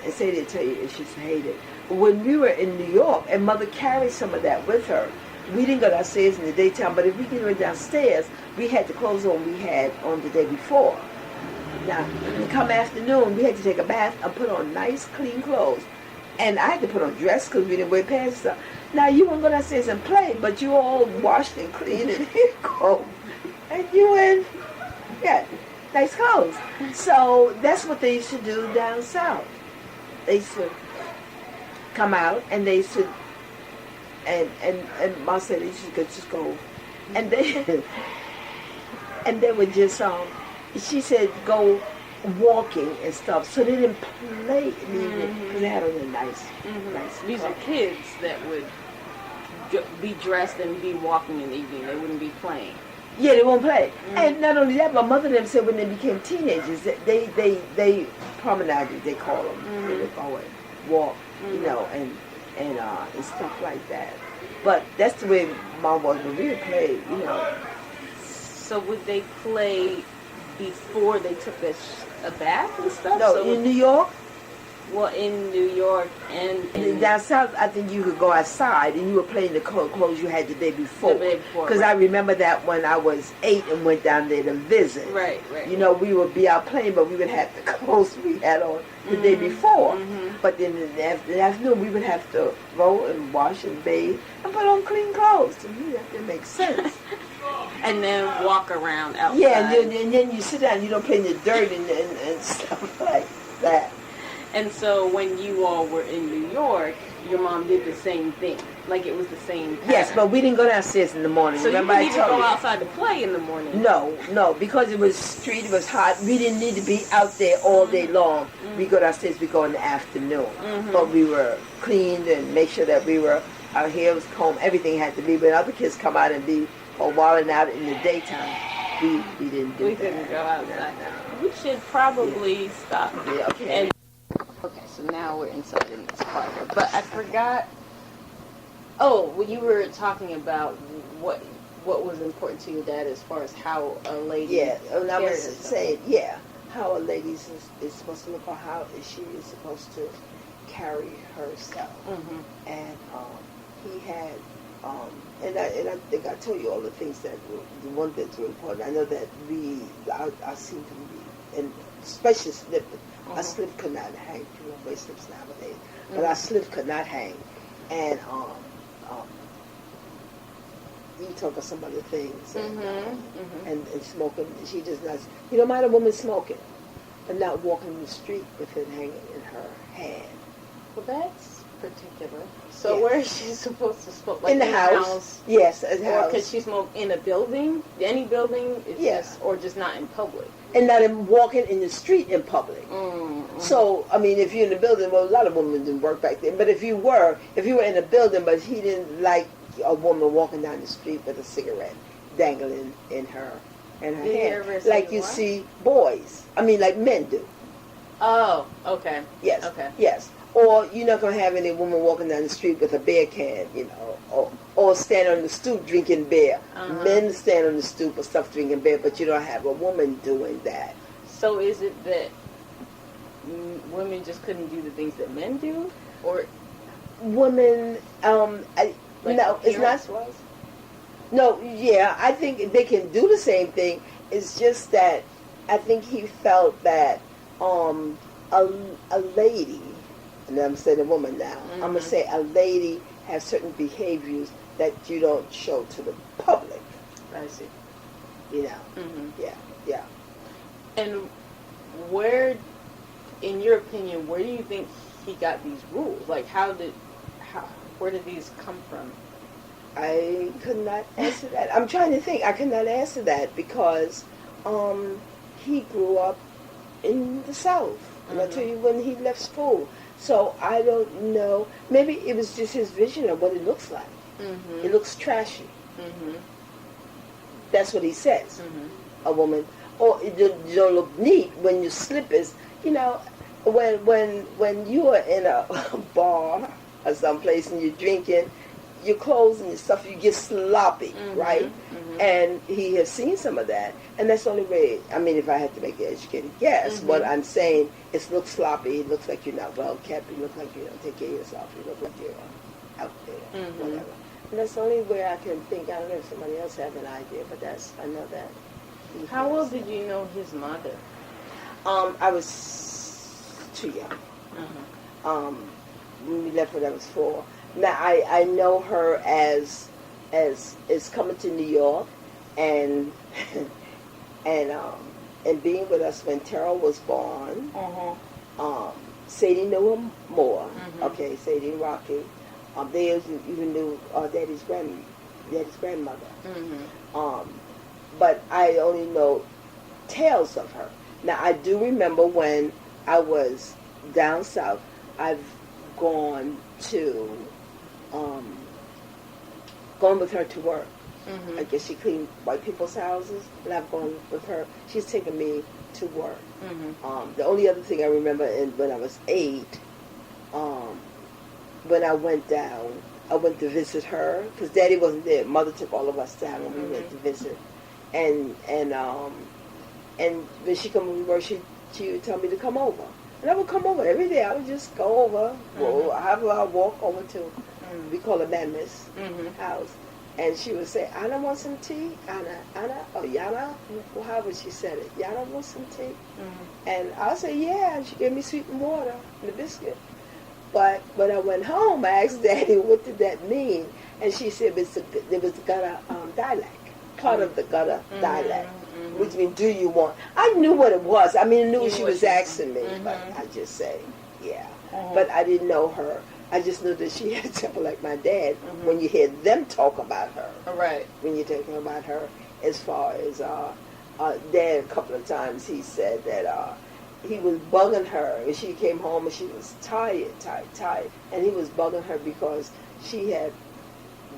B: say they tell you, it's just hated. When we were in New York, and Mother carried some of that with her, we didn't go downstairs in the daytime, but if we get downstairs, we had the clothes on we had on the day before. Now, come afternoon, we had to take a bath and put on nice, clean clothes. And I had to put on dress because we didn't wear pants and stuff. Now, you won't go downstairs and play, but you all washed and clean and hair combed. And you in, yeah, nice clothes. So that's what they used to do down south. They used to come out and they used to, and Mom said they used to just go, and they, and they would just, she said go walking and stuff, so they didn't play in the evening because they had on a nice.
A: These are kids that would be dressed and be walking in the evening. They wouldn't be playing.
B: Yeah, they won't play. And not only that, my mother and them said when they became teenagers, they promenaded, they call them. They would go and walk, you know, and stuff like that. But that's the way Mom was. When we would play, you know.
A: So would they play before they took a bath and stuff?
B: No,
A: so
B: in New York?
A: Well, in New York and
B: down south, I think you could go outside and you were playing the clothes you had the day before. Because
A: right.
B: I remember that when I was 8 and went down there to visit.
A: Right.
B: You know, we would be out playing, but we would have the clothes we had on the day before. But then in the afternoon, we would have to roll and wash and bathe and put on clean clothes. To me, that didn't make sense.
A: And then walk around outside.
B: Yeah, and then you sit down, you don't play in the dirt and stuff like that.
A: And so when you all were in New York, your mom did the same thing. Like it was the same pattern.
B: Yes, but we didn't go downstairs in the morning.
A: So
B: remember
A: you didn't even go outside to play in the morning?
B: No, because it was street, it was hot. We didn't need to be out there all day long. We go downstairs, we go in the afternoon. But we were cleaned and make sure that our hair was combed, everything had to be. But other kids come out and be wilding out in the daytime. We didn't do that.
A: We couldn't go outside. No. We should probably stop.
B: Yeah, okay.
A: Okay, so now we're inside the next part. But I forgot. Oh, well, you were talking about what was important to your dad as far as how a lady.
B: Yeah, and I was
A: herself.
B: saying, how a lady is supposed to look, or how she is supposed to carry herself. And he had, and I think I told you all the things that the one that's really important. I know that I seem to be, and especially slip. A slip could not hang. You don't wear slips nowadays, but our slip could not hang. And you talk about some other things, and smoking. She just not. You don't mind a woman smoking, but not walking in the street with it hanging in her hand.
A: Well, that's particular. So where is she supposed to smoke? Like
B: in the house. Yes, in the house.
A: Or could she smoke in a building? Any building? Yes. Or just not in public?
B: And not in walking in the street in public. So, I mean, if you're in a building, well, a lot of women didn't work back then. But if you were in a building, but he didn't like a woman walking down the street with a cigarette dangling in her hand, like you see boys. I mean, like men do.
A: Oh, okay.
B: Yes.
A: Okay.
B: Yes. Or you're not going to have any woman walking down the street with a beer can, you know, or stand on the stoop drinking beer. Men stand on the stoop or stuff drinking beer, but you don't have a woman doing that.
A: So is it that women just couldn't do the things that men do, or
B: Women,
A: like
B: no, it's not.
A: appearance-wise?
B: No, yeah, I think they can do the same thing. It's just that I think he felt that a lady, and I'm saying a woman now, I'm going to say a lady has certain behaviors that you don't show to the public.
A: I see.
B: You know? Yeah.
A: And where, in your opinion, where do you think he got these rules? Like, where did these come from?
B: I could not answer that. I'm trying to think. I could not answer that because he grew up in the South. And I tell you when he left school. So I don't know. Maybe it was just his vision of what it looks like. It looks trashy. That's what he says. A woman. Or you don't look neat when your slippers. You know, when you are in a bar or someplace and you're drinking, your clothes and your stuff, you get sloppy, right? And he has seen some of that, and that's the only way. I mean, if I had to make an educated guess, what I'm saying, it looks sloppy. It looks like you're not well kept. You look like you don't take care of yourself. You look like you're out there, whatever. And that's the only way I can think. I don't know if somebody else has an idea, but I know that.
A: How well did you know his mother?
B: I was too young. When we left when I was 4. Now I know her as is coming to New York and and being with us when Terrell was born. Sadie knew him more. Okay, Sadie and Rocky. They even knew Daddy's grandmother. But I only know tales of her. Now I do remember when I was down south. I've gone with her to work. I guess she cleaned white people's houses, and I've gone with her. She's taken me to work. The only other thing I remember when I was 8, when I went down, I went to visit her because Daddy wasn't there. Mother took all of us down when we went to visit, and when she come to work, she would tell me to come over. And I would come over every day. I would just go over, I walk over to, we call it Mamma's house. And she would say, Anna want some tea? Anna, or Yana? Well, however she said it. Yana want some tea? And I'll say, yeah. And she gave me sweetened water and a biscuit. But when I went home, I asked Daddy, what did that mean? And she said it was the gutter dialect, part of the gutter dialect. Which means, do you want? I knew what it was. I mean, I knew what she was asking me, but I just say, yeah. But I didn't know her. I just knew that she had a temper like my dad. When you hear them talk about her,
A: right?
B: When you're talking about her, as far as Dad, a couple of times he said that he was bugging her, and she came home and she was tired, and he was bugging her because she had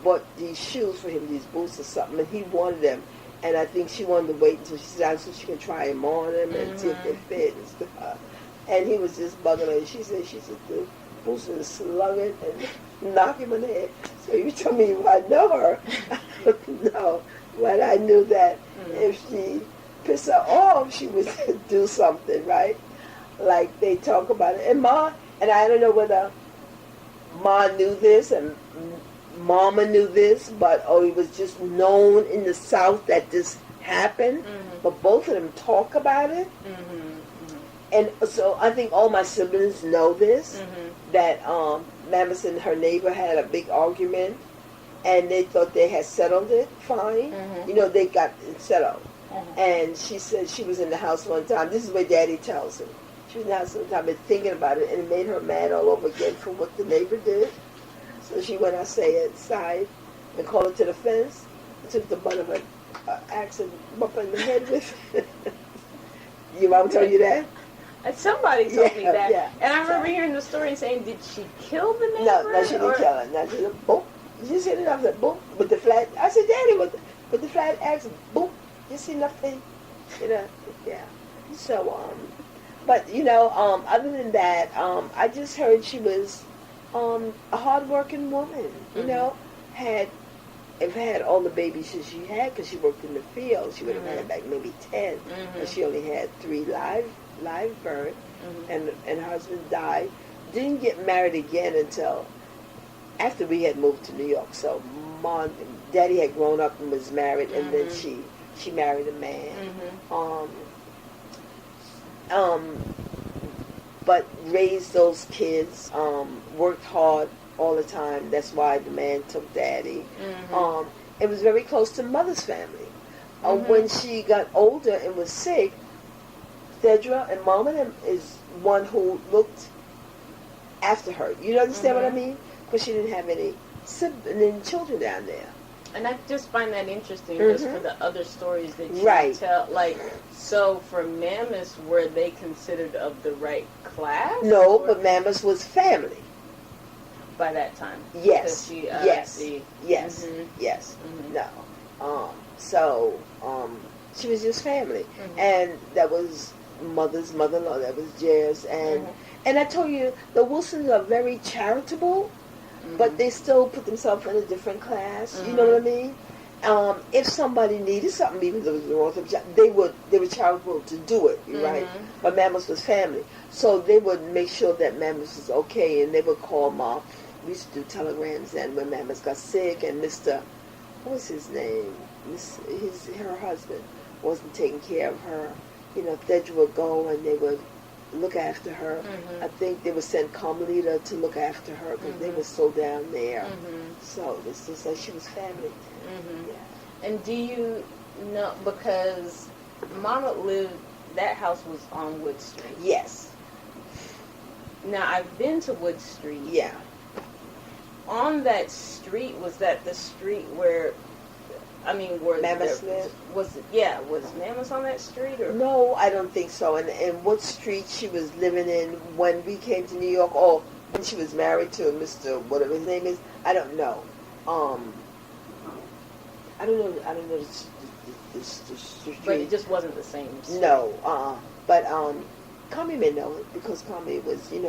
B: bought these shoes for him, these boots or something, and he wanted them. And I think she wanted to wait until she's down so she can try them on him and see if they fit and stuff. And he was just bugging her. She said the boots and slug it and knock him in the head. So you tell me if I know her. No. But I knew that if she pissed her off, she would do something, right? Like they talk about it. And Ma, and I don't know whether Ma knew this and Mama knew this, but it was just known in the South that this happened. But both of them talk about it, and so I think all my siblings know this. That Mamas and her neighbor had a big argument, and they thought they had settled it fine. You know, they got it settled. And she said she was in the house one time. This is what Daddy tells her. She was in the house one time and thinking about it, and it made her mad all over again for what the neighbor did. So she went outside and called her to the fence and took the butt of an axe and bumped her in the head with it. Your mom told you that?
A: Somebody told me that.
B: Yeah.
A: And I remember hearing the story and saying, did she kill the neighbor?
B: No, she didn't kill her. No, she said, boom. You just hit it off, said, boom, with the flat. I said, Daddy, with the flat axe, boom. You see nothing? You know, yeah. So, but, you know, other than that, I just heard she was a hard-working woman, you know, had if had all the babies that she had, because she worked in the field, she would have had like maybe 10. But she only had 3 live birth, and her husband died. Didn't get married again until after we had moved to New York. So Daddy had grown up and was married, and then she married a man. But raised those kids, worked hard all the time. That's why the man took Daddy. It was very close to Mother's family. When she got older and was sick, Thedra and Mama is one who looked after her. You understand what I mean? Because she didn't have any children down there.
A: And I just find that interesting, just for the other stories that you tell. Like, so for Mammoths, were they considered of the right class?
B: No, but Mammoths was family.
A: By that time?
B: Yes. Yes. No. So, she was just family. And that was Mother's mother-in-law. That was Jazz. And I told you, the Wilsons are very charitable, but they still put themselves in a different class. You know what I mean? If somebody needed something, even though it was the wrong thing, they were charitable to do it, right? But Mammoths was family, so they would make sure that Mammoths was okay, and they would call Mom. We used to do telegrams, and when Mammoths got sick, and Mr. what was his name? Her husband wasn't taking care of her. Thedra would go, and they would look after her. I think they would send Carmelita to look after her because they were so down there. So it's just like she was family. Yeah.
A: And do you know, because Mama lived, that house was on Wood Street.
B: Yes.
A: Now, I've been to Wood Street.
B: Yeah.
A: On that street, was that the street where, where
B: Mammoths lived?
A: Was Mammoths on that street? Or?
B: No, I don't think so. And what street she was living in when we came to New York, or when she was married to Mr. whatever his name is, I don't know. I don't know the street.
A: But it just wasn't the same street.
B: No, but Kami may know it, because Kami was, if you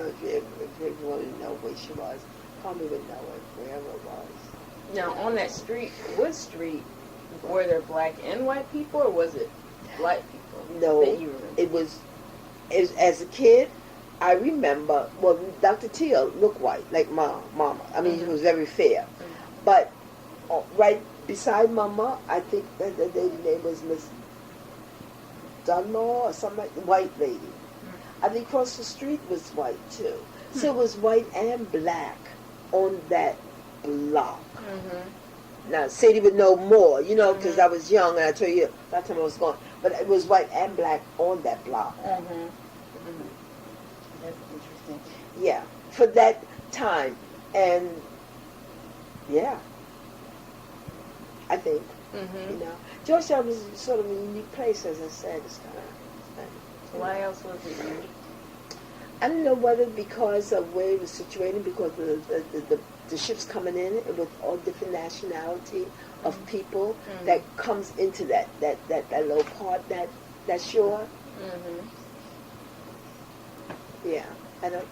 B: wanted to know where she was, Kami would know it, wherever it was.
A: Now, on that street, Wood Street, were there black and white people, or was it black people?
B: No,
A: that you remember?
B: it was, as a kid, I remember, well, Dr. Tia looked white, like Mama. He was very fair. But right beside Mama, I think that the lady's name was Miss Dunmore or something like that, white lady. I think across the street was white too. So it was white and black on that block. Now, Sadie would know more, because I was young, and I told you that time I was gone. But it was white and black on that block.
A: That's interesting.
B: Yeah, for that time. And, yeah, I think, Georgetown was sort of a unique place, as I said. It's kind of,
A: why else was it unique?
B: I don't know whether because of where it was situated, because of the ships coming in with all different nationality of people that comes into that little part, that shore. Yeah, I don't,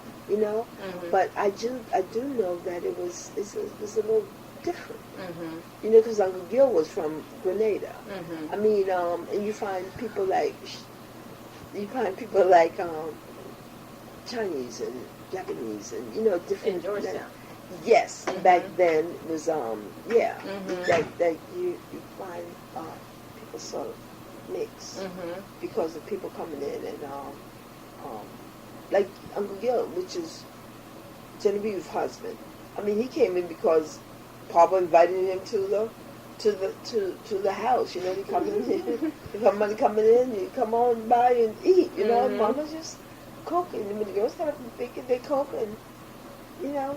B: but I do know that it was a little different. Because Uncle Gil was from Grenada. And you find people like Chinese and Japanese and different.
A: In Georgetown.
B: Yes, back then it was that you find people sort of mix because of people coming in and like Uncle Gil, which is Genevieve's husband. He came in because Papa invited him to the house. He come in, somebody coming in, you come on by and eat. Mama just cooking. And when the girls got up and thinking they cook, and it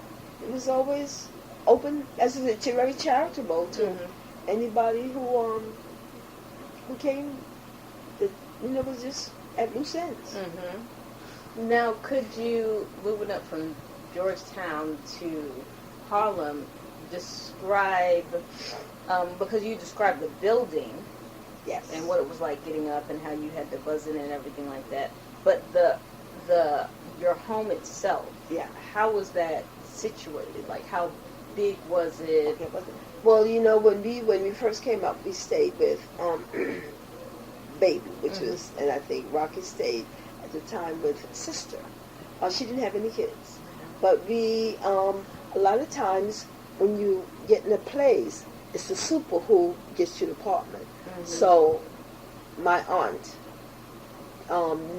B: was always open. As I said, very charitable to anybody who came. That was just at loose ends.
A: Now, could you, moving up from Georgetown to Harlem, describe, because you described the building,
B: yes,
A: and what it was like getting up and how you had to buzz in and everything like that, but your home itself,
B: yeah,
A: how was that situated? Like, how big was it?
B: Okay, Well, you know, when we first came up, we stayed with Baby, which was, and I think Rocky stayed at the time with Sister. She didn't have any kids, but we a lot of times when you get in a place, it's the super who gets you the apartment. So my aunt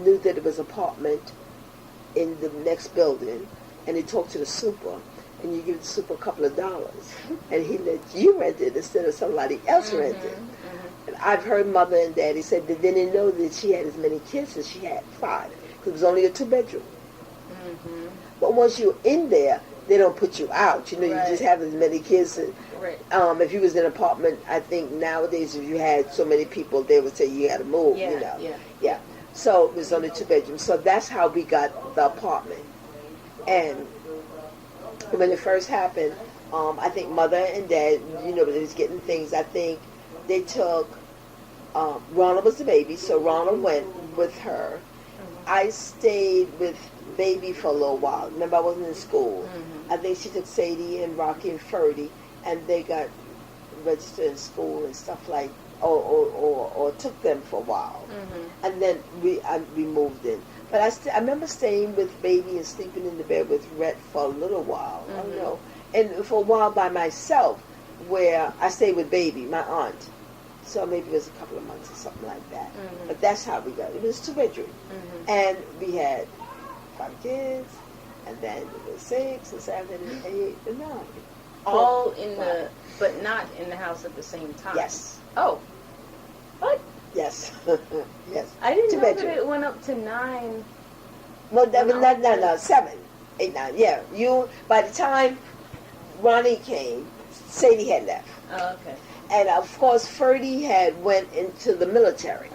B: knew that it was apartment in the next building, and he talked to the super, and you give the super a couple of dollars, and he let you rent it instead of somebody else rent it. And I've heard Mother and Daddy say that they didn't know that she had as many kids as she had, 5, because it was only a 2-bedroom. But once you're in there, they don't put you out. You know, you just have as many kids. And, if you was in an apartment, I think nowadays if you had so many people, they would say you had to move. You know, So it was only 2 bedrooms. So that's how we got the apartment. And when it first happened, I think Mother and Dad, you know, they was getting things. I think they took Ronald was the baby, so Ronald went with her. I stayed with Baby for a little while. Remember, I wasn't in school. I think she took Sadie and Rocky and Ferdy, and they got registered in school and stuff like, or took them for a while, and then we moved in. But I remember staying with Baby and sleeping in the bed with Rhett for a little while. I don't know, and for a while by myself, where I stayed with Baby, my aunt. So maybe it was a couple of months or something like that. But that's how we got it. It was 2-bedroom, and we had 5 kids, and then it was 6 and 7 and 8 and 9.
A: All in the, but not in the house at the same time.
B: Yes.
A: Oh. What?
B: Yes. Yes.
A: I didn't know that
B: 2-bedroom.
A: it went up to 9.
B: Well, no, 7, 8, 9. Yeah. By the time Ronnie came, Sadie had left.
A: Oh, okay.
B: And of course, Ferdy had went into the military.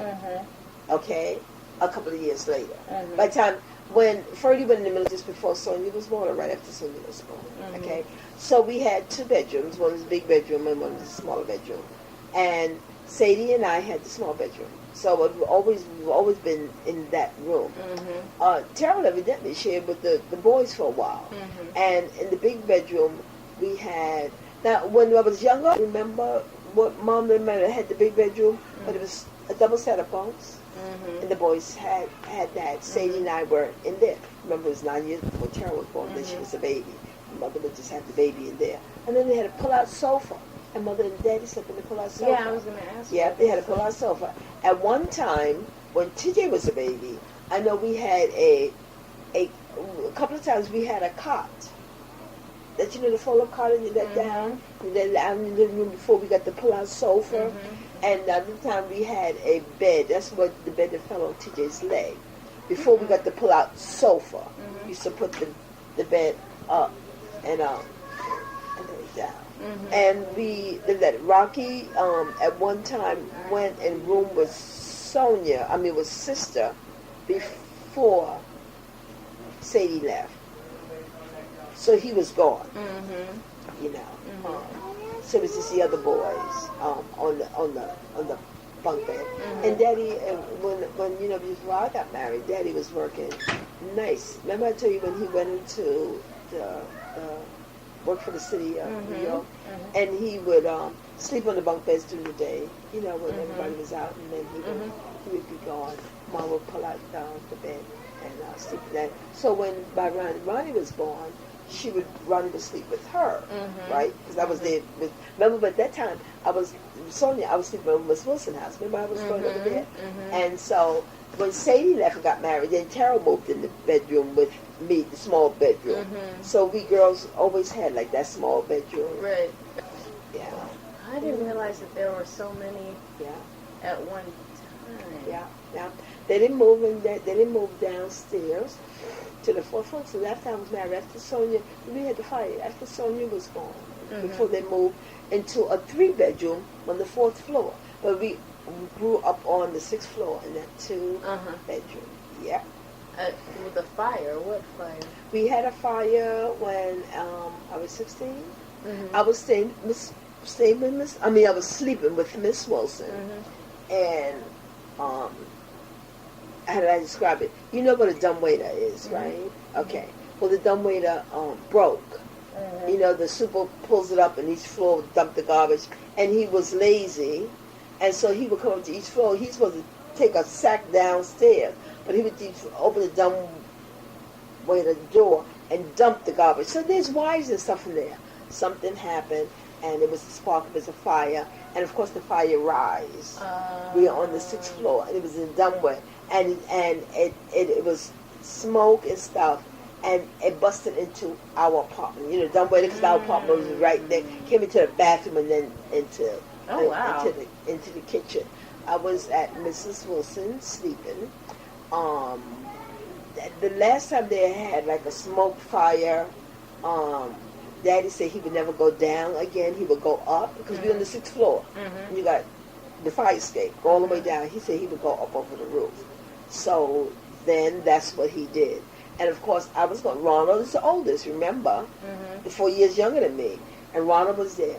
B: Okay, a couple of years later. By the time when Ferdy went in the military, just before Sonia was born, or right after Sonia was born. Okay, so we had 2 bedrooms. One was a big bedroom and one was a smaller bedroom. And Sadie and I had the small bedroom. So we've always been in that room. Terrell evidently shared with the boys for a while. And in the big bedroom, we had. Now, when I was younger, I remember what Mom and Mother had the big bedroom, but it was a double set of bunks, and the boys had that. Sadie and I were in there. Remember, it was 9 years before Tara was born, then she was a baby. Mother would just have the baby in there. And then they had a pull-out sofa, and Mother and Daddy slept in the pull-out sofa.
A: Yeah, I was going to ask you.
B: Yeah, they had a pull-out sofa. At one time, when TJ was a baby, I know we had a couple of times we had a cot. That, you know, the fold-up cot and you let down, and then out in the living room before we got the pull-out sofa. And the other time we had a bed. That's what the bed that fell on TJ's leg. Before we got the pull-out sofa, we used to put the bed up and then down. And we lived at Rocky. At one time went and roomed with Sonia. I mean, with Sister, before Sadie left. So he was gone, you know. So it was just the other boys on the bunk bed. And Daddy, when you know, before I got married, Daddy was working nice. Remember I told you when he went into the work for the city of New York, and he would sleep on the bunk beds during the day, you know, when everybody was out, and then he would be gone. Mom would pull out the bed and sleep there. So when Ronnie was born, Ronnie would sleep with her, right? Because I was there with. Remember, but at that time I was sleeping over Miss Wilson's house. Remember, I was going over there, and so when Sadie left and got married, then Tara moved in the bedroom with me, the small bedroom. So we girls always had like that small bedroom.
A: Right.
B: Yeah.
A: I didn't realize that there were so many.
B: Yeah.
A: At one time.
B: Yeah. Yeah. They didn't move They didn't move downstairs to the 4th floor. So after I was married, after Sonia, we had to fight. After Sonia was gone, before they moved into a 3-bedroom on the 4th floor. But we grew up on the 6th floor in that 2-bedroom. Yeah.
A: With a fire. What fire?
B: We had a fire when I was 16. I was staying with I was sleeping with Miss Wilson, and how did I describe it? You know what a dumbwaiter is, right? Okay. Well, the dumbwaiter broke You know, the super pulls it up and each floor would dump the garbage. And he was lazy, and so he would come up to each floor. He's supposed to take a sack downstairs, but he would open the dumb way the door and dump the garbage. So there's wires and stuff in there. Something happened, and it was a spark, it was a fire, and of course the fire rise. We were on the 6th floor, and it was in a dumb way, and it was smoke and stuff. And it busted into our apartment, you know, dumb way, because our apartment was right there. Came into the bathroom and then into the kitchen. I was at Mrs. Wilson sleeping. The last time they had like a smoke fire, Daddy said he would never go down again. He would go up because we were on the 6th floor. And you got the fire escape all the way down. He said he would go up over the roof. So then that's what he did. And of course, I was going. Ronald is the oldest, remember? 4 years younger than me. And Ronald was there.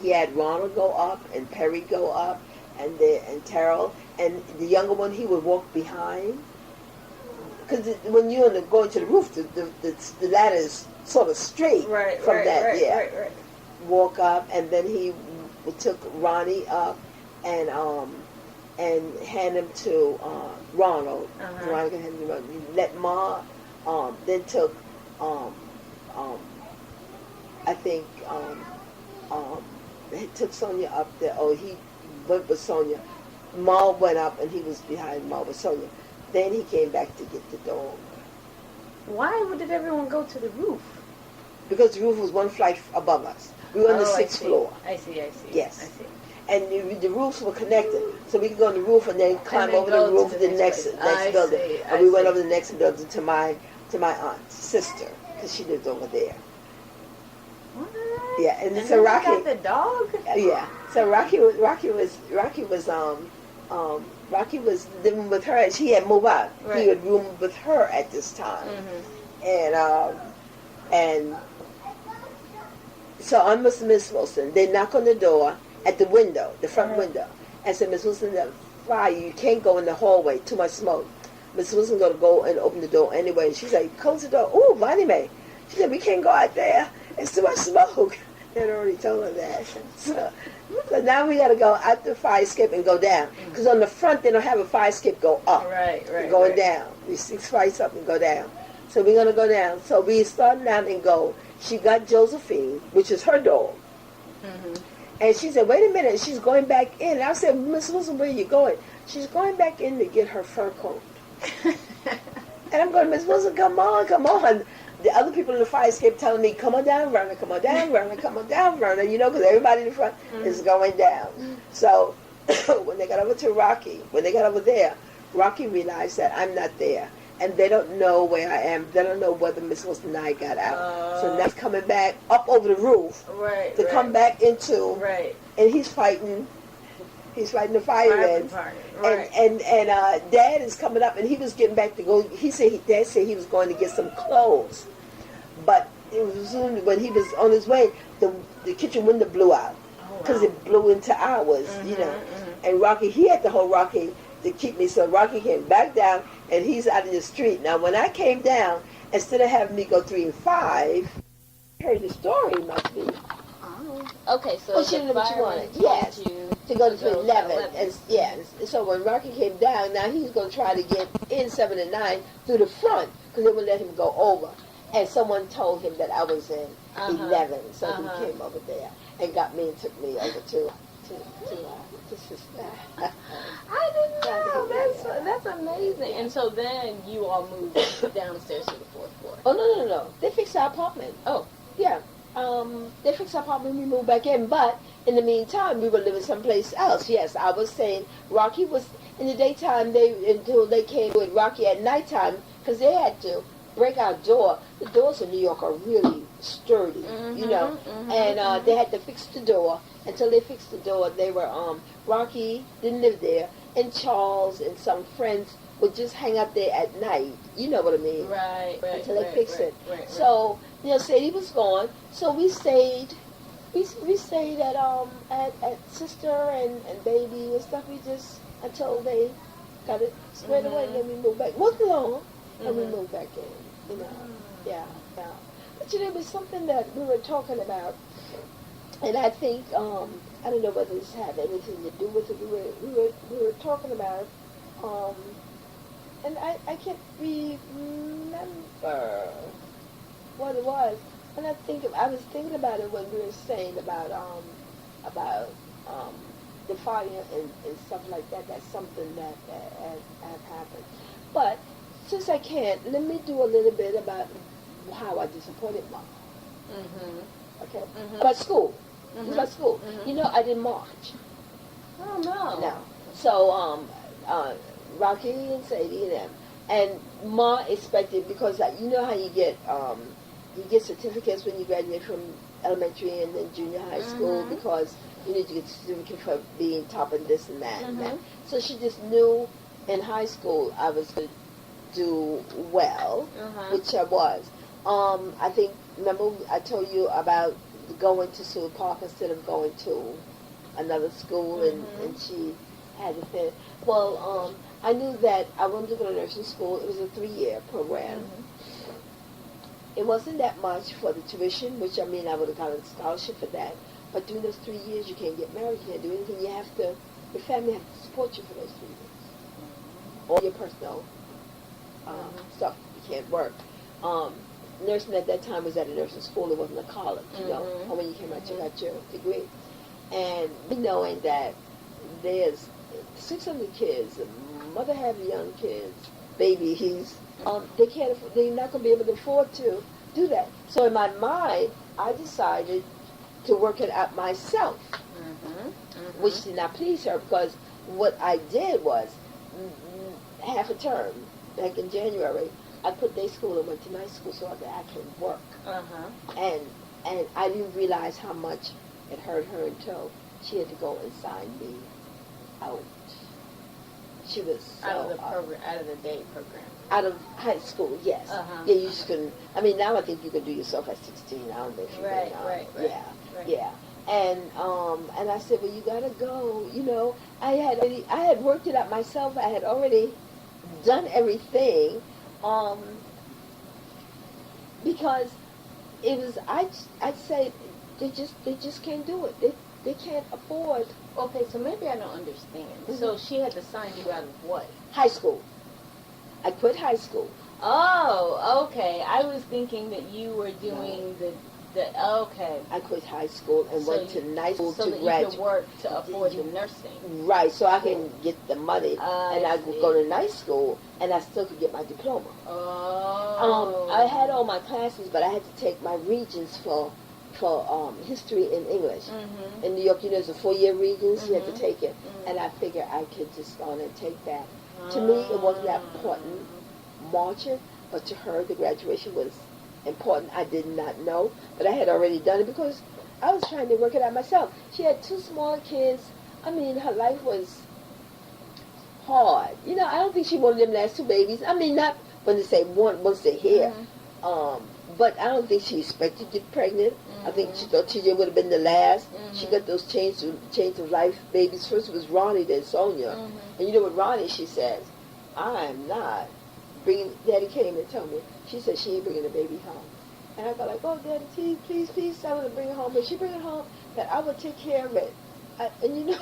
B: He had Ronald go up and Perry go up and Terrell. And the younger one, he would walk behind. Because when you're going to the roof, the ladder is sort of straight from that. Right. Walk up, and then he took Ronnie up and hand him to Ronald. Ronald hand him to Ronald. He let Ma, then took, I think, he took Sonia up there. Oh, he went with Sonia. Ma went up, and he was behind Ma with Sonia. Then he came back to get the dog.
A: Why did everyone go to the roof?
B: Because the roof was one flight above us. We were on the 6th floor.
A: I see.
B: Yes.
A: I see.
B: And the roofs were connected, so we could go on the roof and then climb over the roof to the next building. And we went over the next building to my aunt's sister, because she lived over there.
A: What?
B: Yeah, and so Rocky
A: got the dog.
B: Yeah, so Rocky was living with her, and she had moved out. Right. He had roomed with her at this time, and so I'm with Miss Wilson. They knock on the door. At the window, the front window, and said, Miss Wilson, the fire, you can't go in the hallway, too much smoke. Miss Wilson's going to go and open the door anyway. And she's like, close the door. Ooh, Bonnie Mae. She said, we can't go out there. It's too much smoke. They had already told her that. So now we got to go out the fire escape and go down. Because on the front, they don't have a fire escape go up. Right. Going down. We 6 flights up and go down. So we're going to go down. So we start down and go. She got Josephine, which is her dog. And she said, wait a minute, she's going back in. And I said, Miss Wilson, where are you going? She's going back in to get her fur coat. And I'm going, Miss Wilson, come on. The other people in the fire escape telling me, come on down, Verna, come on down, Verna, you know, because everybody in the front is going down. So when they got over to Rocky, when they got over there, Rocky realized that I'm not there. And they don't know where I am. They don't know whether Miss Wilson and I got out. So now he's coming back up over the roof to come back into. And he's fighting the firemen. And Dad is coming up, and he was getting back to go. Dad said he was going to get some clothes, but it was soon when he was on his way, the kitchen window blew out because it blew into ours, you know. And Rocky, he had to hold Rocky to keep me. So Rocky came back down, and he's out in the street. Now, when I came down, instead of having me go 3 and 5, I heard the story must be.
A: Oh. Okay, so
B: she didn't know what you wanted. Yes, to go to 11. And so when Rocky came down, now he's going to try to get in 7 and 9 through the front, because they wouldn't let him go over. And someone told him that I was in 11, so he came over there and got me and took me over to sister.
A: I didn't know. That's amazing. And so then you all moved downstairs to the 4th floor.
B: Oh, no. They fixed our apartment. Oh. Yeah. They fixed our apartment, we moved back in, but in the meantime, we were living someplace else. Yes, I was saying Rocky was, in the daytime, until they came with Rocky at nighttime, because they had to break our door. The doors in New York are really sturdy, you know, and they had to fix the door. Until they fixed the door, they were, Rocky didn't live there, and Charles and some friends would just hang out there at night. You know what I mean?
A: Right.
B: Until they fixed it. So, you know, Sadie was gone, so we stayed. We stayed at sister and baby and stuff. We just until they got it squared away, and then we moved back. It wasn't long, and we moved back in. You know, yeah. there was something that we were talking about, and I think I don't know whether this had anything to do with it. We were talking about, and I can't remember what it was. And I was thinking about it when we were saying about the fire and stuff like that. That's something that had happened. But since I can't, let me do a little bit about how I disappointed Mom.
A: Mm-hmm.
B: Okay?
A: Mm-hmm.
B: About school.
A: Mm-hmm.
B: About school.
A: Mm-hmm.
B: You know, I didn't march.
A: Oh, no.
B: No. So, Rocky and Sadie and them. And Ma expected, because you know how you get certificates when you graduate from elementary and then junior high school,
A: Mm-hmm.
B: because you need to get a certificate for being top and this and that and that.
A: Mm-hmm.
B: So she just knew in high school I was going to do well, which I was. I think, remember I told you about going to Seward Park instead of going to another school, and she had to fit. Well, I knew that I wanted to go to nursing school. It was a 3-year program. It wasn't that much for the tuition, which I mean I would have gotten a scholarship for that. But during those 3 years, you can't get married, you can't do anything. You have to, your family has to support you for those 3 years. All your personal stuff, you can't work. Nursing at that time was at a nursing school. It wasn't a college, you know. And when you came out, you got your degree. And knowing that there's 600 kids, and mother have young kids, babies, they can't afford, they're not going to be able to afford to do that. So in my mind, I decided to work it out myself, which did not please her, because what I did was, half a term, back in January, I put day school and went to night school so I could actually work. And I didn't realize how much it hurt her until she had to go and sign me out. She was so,
A: out of the program, out of the day program.
B: Out of high school, yes. Yeah, you just couldn't. I mean, now I think you can do yourself at 16. I don't know if you
A: Right,
B: can.
A: right.
B: Yeah. And I said, well, you gotta go. You know, I had worked it out myself. I had already done everything, because it was. I'd say they just can't do it. They can't afford.
A: Okay, so maybe I don't understand. So she had to sign you out of what?
B: High school. I quit high school.
A: Oh, okay. I was thinking that you were doing the okay.
B: I quit high school and went to night school
A: so
B: to
A: that
B: graduate.
A: you could work to afford the nursing.
B: Right, so I can get the money, and I could
A: see.
B: go to night school, and I still could get my diploma.
A: Oh.
B: I had all my classes, but I had to take my regents for history and English. In New York, you know, there's a 4-year regents. You have to take it, and I figured I could just go on and take that. To me, it wasn't that important marching, but to her, the graduation was important. I did not know, but I had already done it because I was trying to work it out myself. She had 2 small kids. I mean, her life was hard. You know, I don't think she wanted them last 2 babies. I mean, not when they say once they're here, but I don't think she expected to get pregnant. I think she thought TJ would have been the last. She got those change of life babies. First it was Ronnie, then Sonia. And you know what Ronnie, she says, I'm not bringing, Daddy came and told me, she said she ain't bringing the baby home. And I got like, oh, Daddy, please, I want to bring it home. But she bring it home, that I would take care of it. And you know,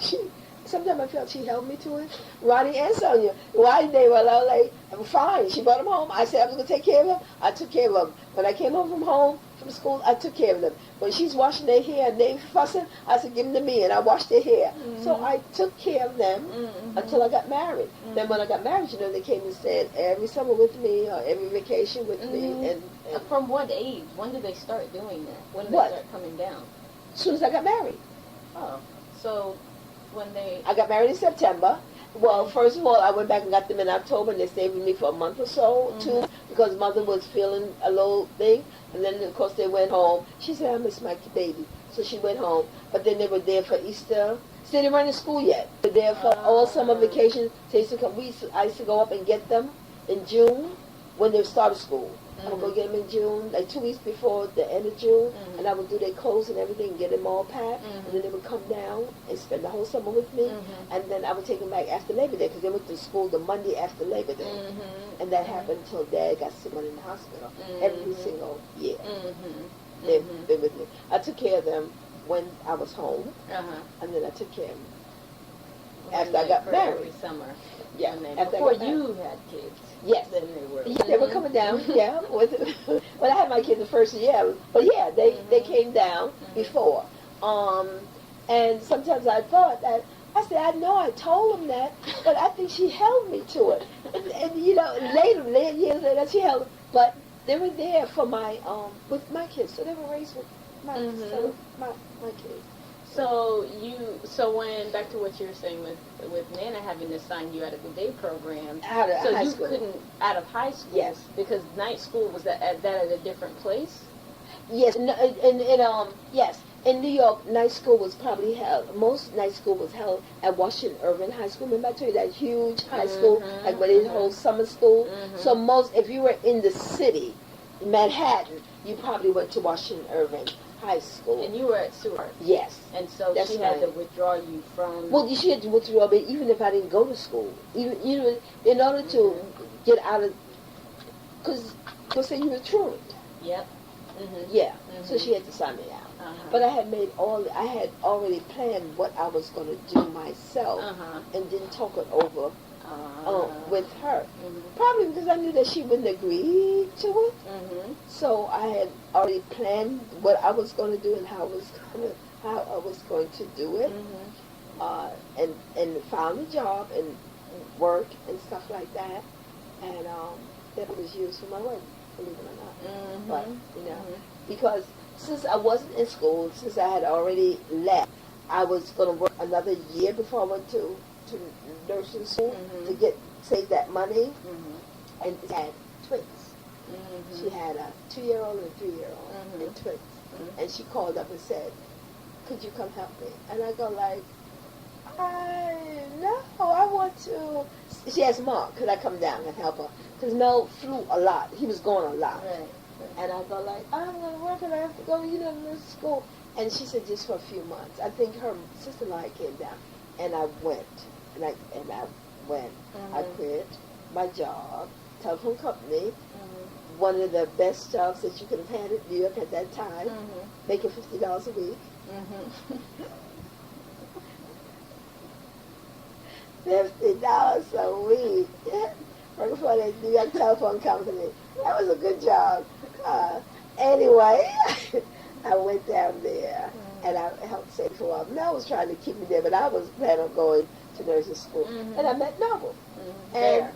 B: sometimes I felt she held me to it. Ronnie and Sonia, why they were like, fine. She brought them home. I said I was going to take care of them. I took care of them. When I came home from school, I took care of them. When she's washing their hair and they fussing, I said, give them to me, and I washed their hair. So I took care of them until I got married. Then when I got married, you know, they came and stayed every summer with me, or every vacation with me. And
A: from what age? When did they start doing that? When did they start coming down?
B: As soon as I got married.
A: Oh, so when
B: I got married in September. Well, first of all, I went back and got them in October, and they stayed with me for a month or so, too, because Mother was feeling a little thing. And then, of course, they went home. She said, I miss my baby. So she went home. But then they were there for Easter. So they weren't in school yet. They were there for all summer vacations. So I used to go up and get them in June. when they started school. I would go
A: Mm-hmm.
B: get them in June, like 2 weeks before the end of June,
A: Mhm.
B: and I would do their clothes and everything, and get them all packed,
A: Mhm.
B: and then they would come down and spend the whole summer with me,
A: Mhm.
B: and then I would take them back after Labor Day, because they went to school the Monday after Labor Day.
A: Mhm.
B: And that happened until Dad got sick in the hospital. Every
A: Mhm.
B: single year,
A: Mhm.
B: they've
A: Mhm.
B: been with me. I took care of them when I was home,
A: Uh-huh.
B: and then I took care of them
A: When
B: after I
A: they-
B: got
A: for
B: married.
A: every summer.
B: Yeah,
A: When they,
B: after I
A: before
B: got married.
A: you had kids.
B: Yes.
A: Then they were.
B: Yeah, they were coming down. Yeah, with when I had my kids the first year, but yeah, they came down before. And sometimes I thought that I said I know I told them that, but I think she held me to it. And you know, later years later, she held. But they were there for my with my kids, so they were raised with my
A: Mhm.
B: so my kids.
A: So when back to what you were saying with Nana having to sign you out of the day program,
B: Out of
A: so
B: high
A: you
B: school.
A: couldn't out of high school,
B: Yes.
A: because night school was that at a different place.
B: Yes, yes. In New York, night school was probably held. Most night school was held at Washington Irving High School. Remember I told you that huge high school, like where they hold summer school.
A: Mhm.
B: So most, if you were in the city, Manhattan, you probably went to Washington Irving High School.
A: And you were at Seward,
B: Yes.
A: and so
B: That's
A: she had to
B: right.
A: withdraw you from.
B: Well, you should withdraw, but even if I didn't go to school, even you know, in order to get out of, because you'll say you were truant.
A: Yep. Mhm.
B: Yeah. So
A: Mhm.
B: she had to sign me out.
A: Uh-huh.
B: But I had already planned what I was going to do myself,
A: Uh-huh.
B: and didn't talk it over with her.
A: Mhm.
B: Probably because I knew that she wouldn't agree to it.
A: Mhm.
B: So I had already planned what I was going to do and how I was going to do it,
A: Mhm.
B: and found a job and work and stuff like that, and that was used for my wedding, believe it or not.
A: Mhm.
B: But you know,
A: Mhm.
B: because since I wasn't in school, since I had already left, I was going to work another year before I went to nursing school to save that money.
A: Mhm.
B: And she had twins.
A: Mhm.
B: She had a 2-year-old and a 3-year-old and twins. And she called up and said, "Could you come help me?" And I go like, no, I want to. She asked Mom, could I come down and help her? Because Mel flew a lot. He was going a lot.
A: Right.
B: And I go like, I'm going to work and I have to go, to school. And she said just for a few months. I think her sister-in-law came down. And I went. And I went. I quit my job, telephone company, one of the best jobs that you could have had in New York at that time, making $50 a week. $50 a week. Working for the New York telephone company. That was a good job. Anyway, I went down there and I helped save for a while. Mel was trying to keep me there, but I was planning on going to nursing school. And I met Noble. And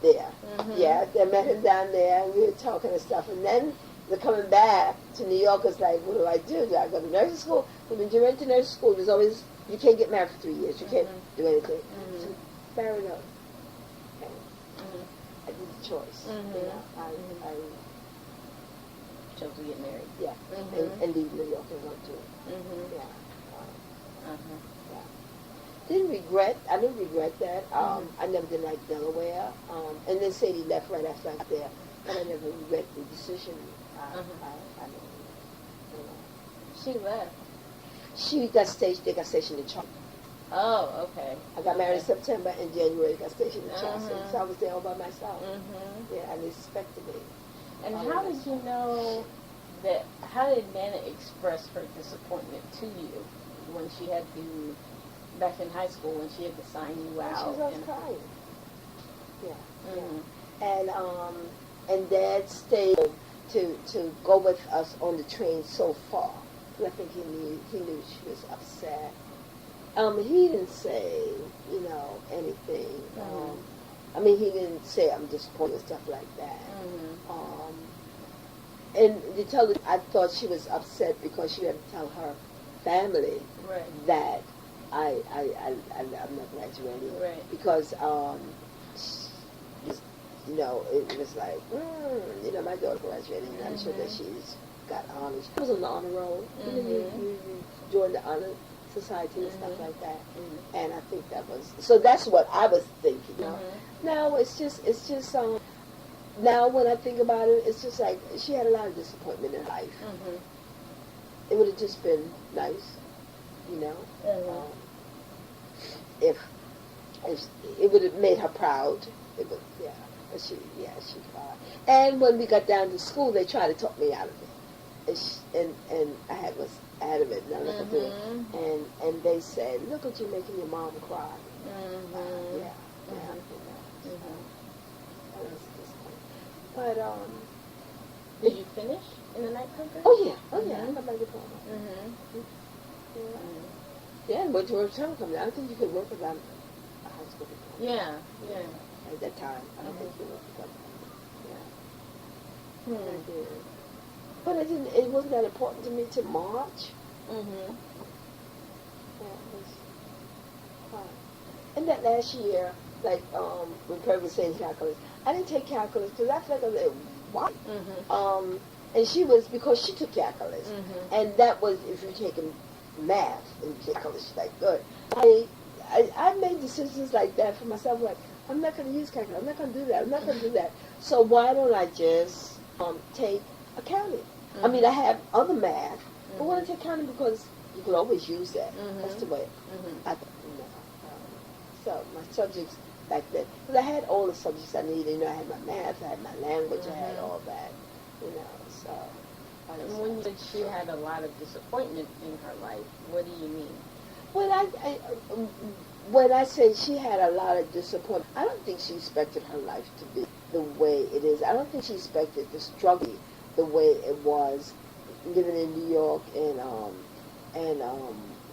B: there. Yeah, I met him down there and we were talking and stuff. And then they're coming back to New York. It's like, what do I do? Do I go to nursing school? But when you went to nursing school, there's always, you can't get married for 3 years. You can't do anything. So, fair enough. Okay. I did the choice. You know, I
A: chose to get married.
B: yeah, and leave New York and go to it. Yeah. I didn't regret that. I never did like Delaware. And then Sadie left right after I got there. But I never regret the decision. I don't, you know.
A: She left.
B: They got stationed in Charleston.
A: Oh, okay.
B: I got married in September, and January got stationed in Charleston. So I was there all by myself. Yeah, and they expected me.
A: And how did you know that, how did Nana express her disappointment to you when she had to, back in high school, when she had to sign you out?
B: She was always crying. Yeah. And Dad stayed to go with us on the train so far. I think he knew she was upset. He didn't say, anything. I mean, he didn't say I'm disappointed and stuff like that. And to tell the, I thought she was upset because she had to tell her family that I'm not graduating.
A: Right.
B: Because it was like, my daughter graduated, and I'm sure that she's got honors. She was on the honor roll. You joined the honor society and stuff like that. And I think that was, so that's what I was thinking. No, it's just now when I think about it, it's just like she had a lot of disappointment in life.
A: Mhm.
B: It would have just been nice, you know,
A: Mhm.
B: if it would have made her proud. It would, yeah. But she cried. And when we got down to school, they tried to talk me out of it. And I had adamant, no, look at it. And they said, look what you're making your mom cry.
A: Mhm.
B: Yeah. You know, so that was disappointing. But
A: Did you finish in the night program?
B: oh yeah, I got my diploma.
A: Mhm.
B: Yeah, and went to a return company. I don't think you could work without a high school diploma.
A: Yeah. Yeah.
B: At that time, I don't think you could work without. Yeah.
A: Hmm.
B: I did. But it wasn't that important to me to march.
A: Mhm.
B: Yeah, it was fun. And that last year, like when Perry was saying calculus, I didn't take calculus because I felt like, why?
A: Mhm.
B: And she was, because she took calculus.
A: Mhm.
B: And that was, if you're taking math and calculus, she's like, good. I made decisions like that for myself, like, I'm not going to use calculus, I'm not going to do that, I'm not going to do that. So why don't I just take accounting? I mean, I have other math, but why don't I take accounting, because you could always use that. That's the way I, you know. So my subjects back then, because I had all the subjects I needed. You know, I had my math, I had my language, I had all that. You know, so.
A: And when you said she had a lot of disappointment in her life, what do you mean?
B: When I say she had a lot of disappointment, I don't think she expected her life to be the way it is. I don't think she expected the struggle the way it was, living in New York and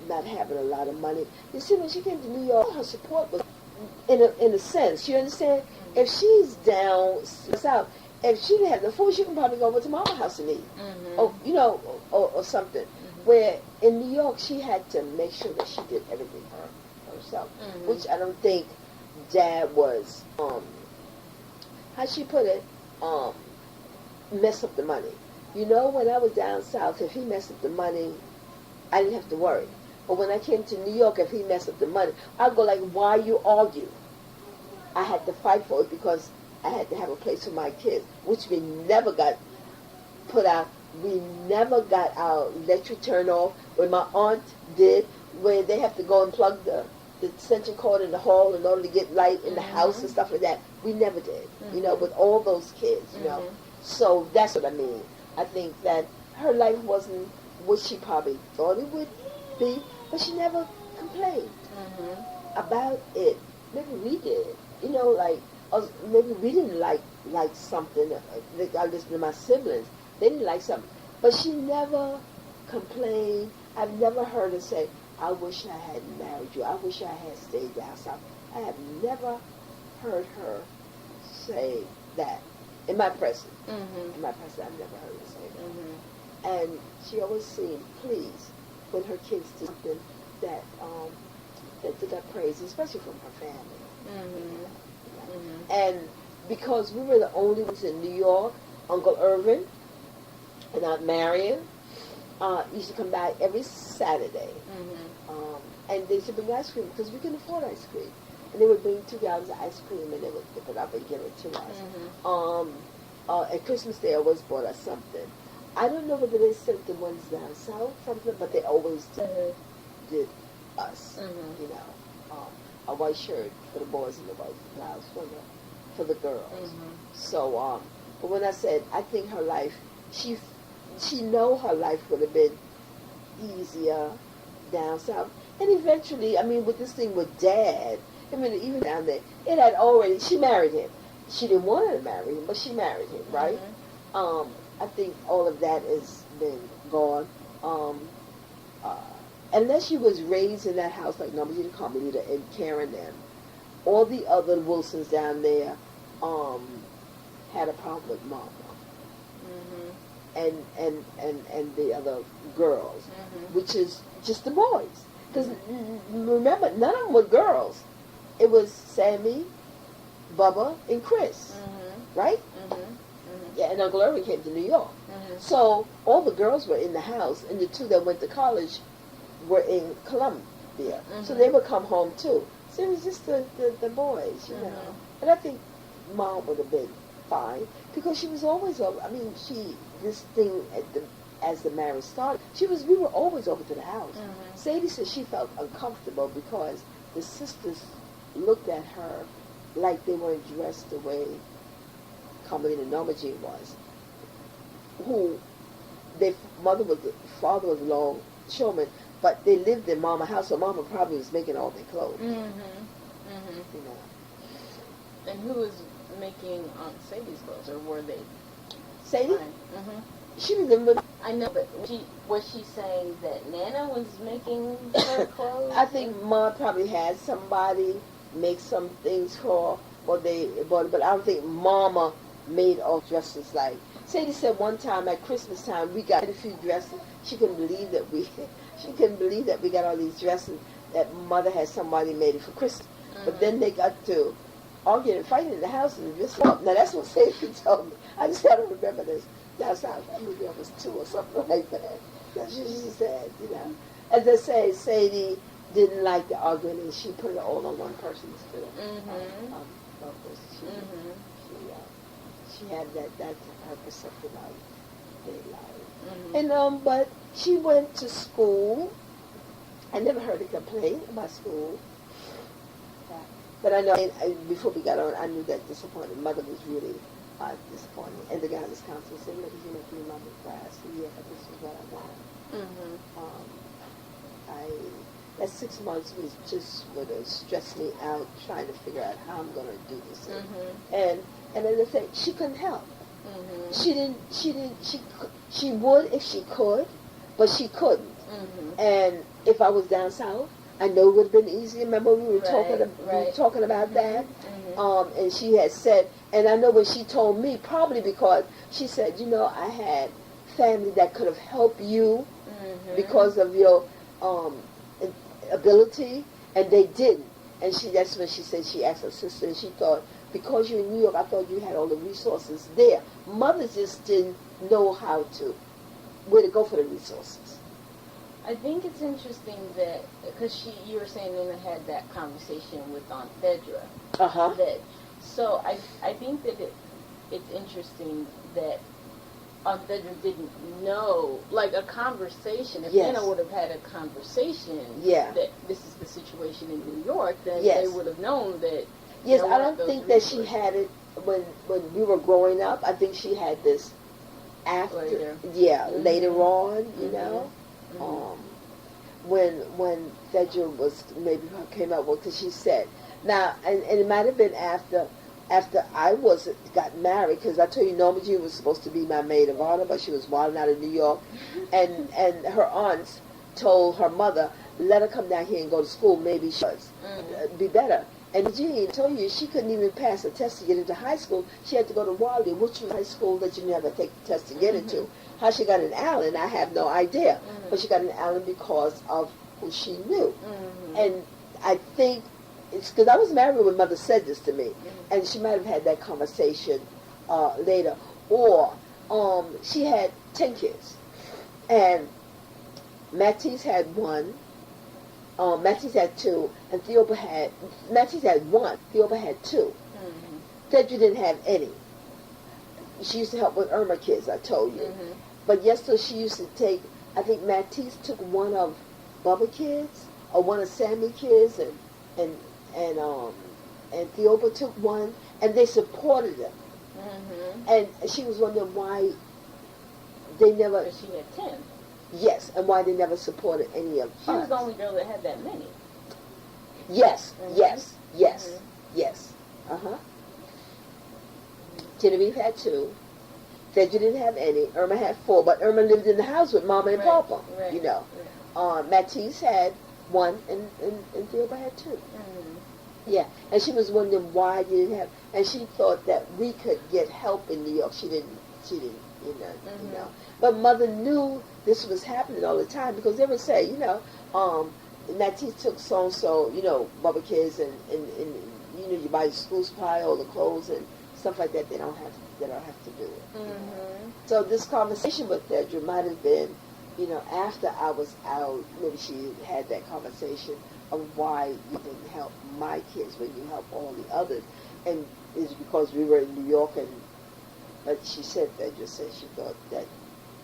B: not having a lot of money. You see, when she came to New York, her support was in a sense. You understand? If she's down south, if she didn't have the food, she can probably go over to Mama's house and eat, or you know, or something. Where in New York, she had to make sure that she did everything herself, which I don't think Dad was. How she put it? Mess up the money. You know, when I was down south, if he messed up the money, I didn't have to worry. But when I came to New York, if he messed up the money, I'd go like, why you argue? I had to fight for it because I had to have a place for my kids, which we never got put out. We never got our electric turned off. When my aunt did, where they have to go and plug the extension cord in the hall in order to get light in the house and stuff like that. We never did, you know, with all those kids, you know. So that's what I mean. I think that her life wasn't what she probably thought it would be, but she never complained about it. Maybe we did, you know, like, maybe we didn't like something. I listened to my siblings. They didn't like something. But she never complained. I've never heard her say, I wish I hadn't married you. I wish I had stayed down south. I have never heard her say that. In my presence. In my presence, I've never heard her say that. And she always seemed pleased when her kids did something that got praise, especially from her family. And because we were the only ones in New York, Uncle Irvin and Aunt Marion used to come by every Saturday. And they used to bring ice cream because we couldn't afford ice cream. And they would bring 2 gallons of ice cream and they would pick it up and give it to us. At Christmas they always bought us something. I don't know whether they sent the ones down south something, but they always did us. You know, a white shirt for the boys and the white blouse for the girls. So, but when I said I think her life, she know her life would have been easier down south. And eventually, I mean, with this thing with Dad, I mean, even down there, it had already, she married him. She didn't want her to marry him, but she married him, right? I think all of that has been gone. Unless she was raised in that house like Nomadita Carmelita and Karen them, all the other Wilsons down there had a problem with Mama. And the other girls, which is just the boys. Because remember, none of them were girls. It was Sammy, Bubba, and Chris, right? Yeah, and Uncle Irving came to New York. So all the girls were in the house, and the 2 that went to college were in Columbia. So they would come home too. So it was just the boys, you know. And I think Mom would have been fine because she was always over. I mean, this thing as the marriage started, we were always over to the house.
A: Mm-hmm.
B: Sadie said she felt uncomfortable because the sisters looked at her like they weren't dressed the way Carmelita and Norma Jean was, who their father was a longshoreman, but they lived in Mama's house, so Mama probably was making all their clothes.
A: Mm-hmm. Mm-hmm.
B: You know.
A: And who was making Aunt Sadie's clothes, or were they?
B: Sadie?
A: Mm-hmm.
B: She was in with.
A: I know, but was she saying that Nana was making her clothes?
B: I think Mom probably had somebody make some things for, but I don't think Mama made all dresses like. Sadie said one time at Christmas time we got a few dresses. She couldn't believe that we got all these dresses that Mother had somebody made it for Christmas. Mm-hmm. But then they got to arguing and fighting in the house and just now that's what Sadie told me. I just gotta remember this. That's how maybe I was 2 or something like that. That's what she said, you know. As I say, Sadie didn't like the argument and she put it all on one person instead of she had that's her perception of their life. Mm-hmm. And but she went to school. I never heard her complain about school. But I know, before we got on, I knew that disappointed. Mother was really disappointed. And the guidance counselor said, look, you know, you love the class. So, yeah, this is what I want. Mm-hmm. That 6 months was just going to stress me out, trying to figure out how I'm going to do this. Mm-hmm. And as I said, she couldn't help. Mm-hmm. She would if she could, but she couldn't. Mm-hmm. And if I was down south, I know it would have been easier. Remember we were talking about that? Mm-hmm. And she had said, and I know when she told me, probably because she said, you know, I had family that could have helped you because of your ability, and they didn't. And that's when she said she asked her sister, and she thought, because you're in New York, I thought you had all the resources there. Mother just didn't know where to go for the resources.
A: I think it's interesting that, because you were saying Nina had that conversation with Aunt Phaedra.
B: Uh-huh.
A: So I think that it's interesting that Aunt Phaedra didn't know, like a conversation, if Nina would have had a conversation that this is the situation in New York, then they would have known that.
B: Yes, I don't think that she had it when we were growing up. I think she had this after, later on, you know. When Phaedra came out with, because she said, now, and it might have been after I got married, because I told you Norma Jean was supposed to be my maid of honor, but she was wilding out of New York, and her aunts told her mother, let her come down here and go to school, maybe she would be better. And Jean told you she couldn't even pass a test to get into high school. She had to go to Wally, which was high school that you never take the test to get into. How she got an Allen, I have no idea. But she got an Allen because of who she knew. And I think it's because I was married when Mother said this to me. And she might have had that conversation later. Or she had 10 kids. And Matisse had 1. Matisse had 2, and Matisse had 1, Theopa had 2. Phaedra didn't have any. She used to help with Irma kids, I told you. But so she used to take, I think Matisse took 1 of Bubba kids, or 1 of Sammy kids, and Theopa took 1, and they supported them. And she was wondering why they never...
A: But she had 10.
B: Yes, and why they never supported any of us.
A: She was the only girl that had that many.
B: Yes, yes. Genevieve had 2. Phaedra didn't have any. Irma had 4, but Irma lived in the house with Mama and Papa, you know. Matisse had 1, and Theopa had 2. Yeah, and she was wondering why you didn't have, and she thought that we could get help in New York. She didn't, you know. But Mother knew this was happening all the time, because they would say, you know, Matisse took so-and-so, you know, Bubba kids, and you know, you buy school supply, all the clothes and stuff like that. They don't have to do it. So this conversation with Phaedra might have been, you know, after I was out. Maybe she had that conversation of why you didn't help my kids when you helped all the others, and it's because we were in New York, and But she said that just said she thought that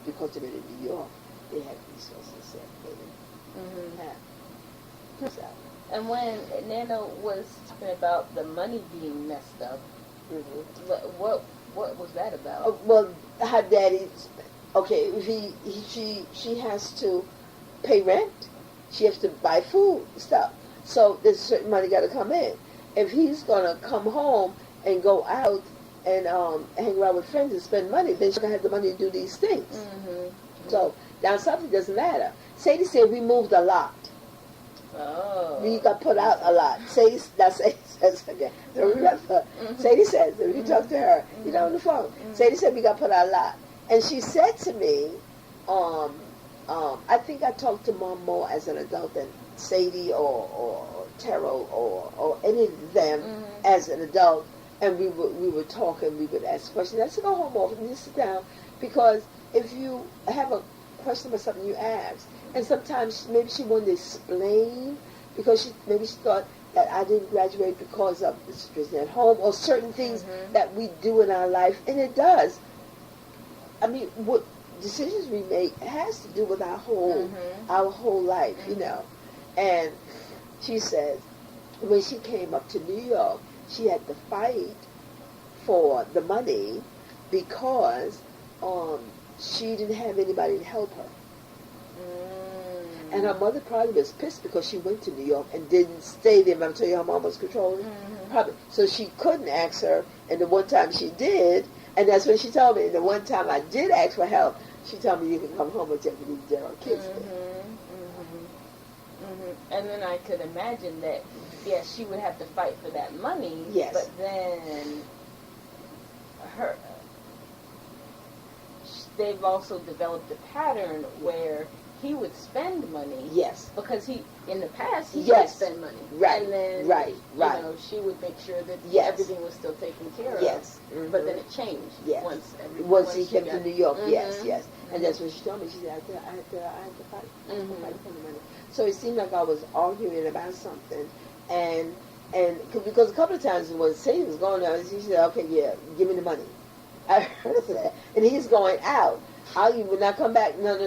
B: because they were in New York, they had resources that they didn't have. So,
A: And when Nana was talking about the money being messed up, what was that about?
B: well, her daddy, okay, she has to pay rent. She has to buy food and stuff. So there's certain money got to come in. If he's gonna come home and go out and hang around with friends and spend money, then she's gonna have the money to do these things. So now something doesn't matter. Sadie said we moved a lot.
A: Oh.
B: We got put out a lot. Sadie says again. So remember, Sadie says, if you talk to her, you know, on the phone. Sadie said we got put out a lot. And she said to me, I think I talked to Mom more as an adult than Sadie or Terrell or any of them as an adult. And we would talk and we would ask questions. I said, go home often and just sit down, because if you have a question about something, you ask. And sometimes maybe she wanted to explain, because maybe she thought that I didn't graduate because of the situation at home or certain things that we do in our life, and it does. I mean, what decisions we make has to do with our whole life, you know. And she says when she came up to New York, she had to fight for the money because she didn't have anybody to help her. And her mother probably was pissed because she went to New York and didn't stay there. I'm telling you, her mom was controlling. Probably. So she couldn't ask her, and the one time she did, and that's when she told me, the one time I did ask for help, she told me you can come home with Jeopardy Gerald kids.
A: And then I could imagine that, yes, she would have to fight for that money.
B: Yes.
A: But then they've also developed a pattern where he would spend money.
B: Yes.
A: Because in the past, he did spend money.
B: Right.
A: And then, you know, she would make sure that everything was still taken care of.
B: Yes.
A: But then it changed.
B: Yes. Once he came to New York, yes. And that's what she told me. She said, I had to fight. I had to fight for the money. So it seemed like I was arguing about something. And because a couple of times when Sadie was going out, she said, okay, yeah, give me the money. I heard that. And he's going out. You will not come back. No.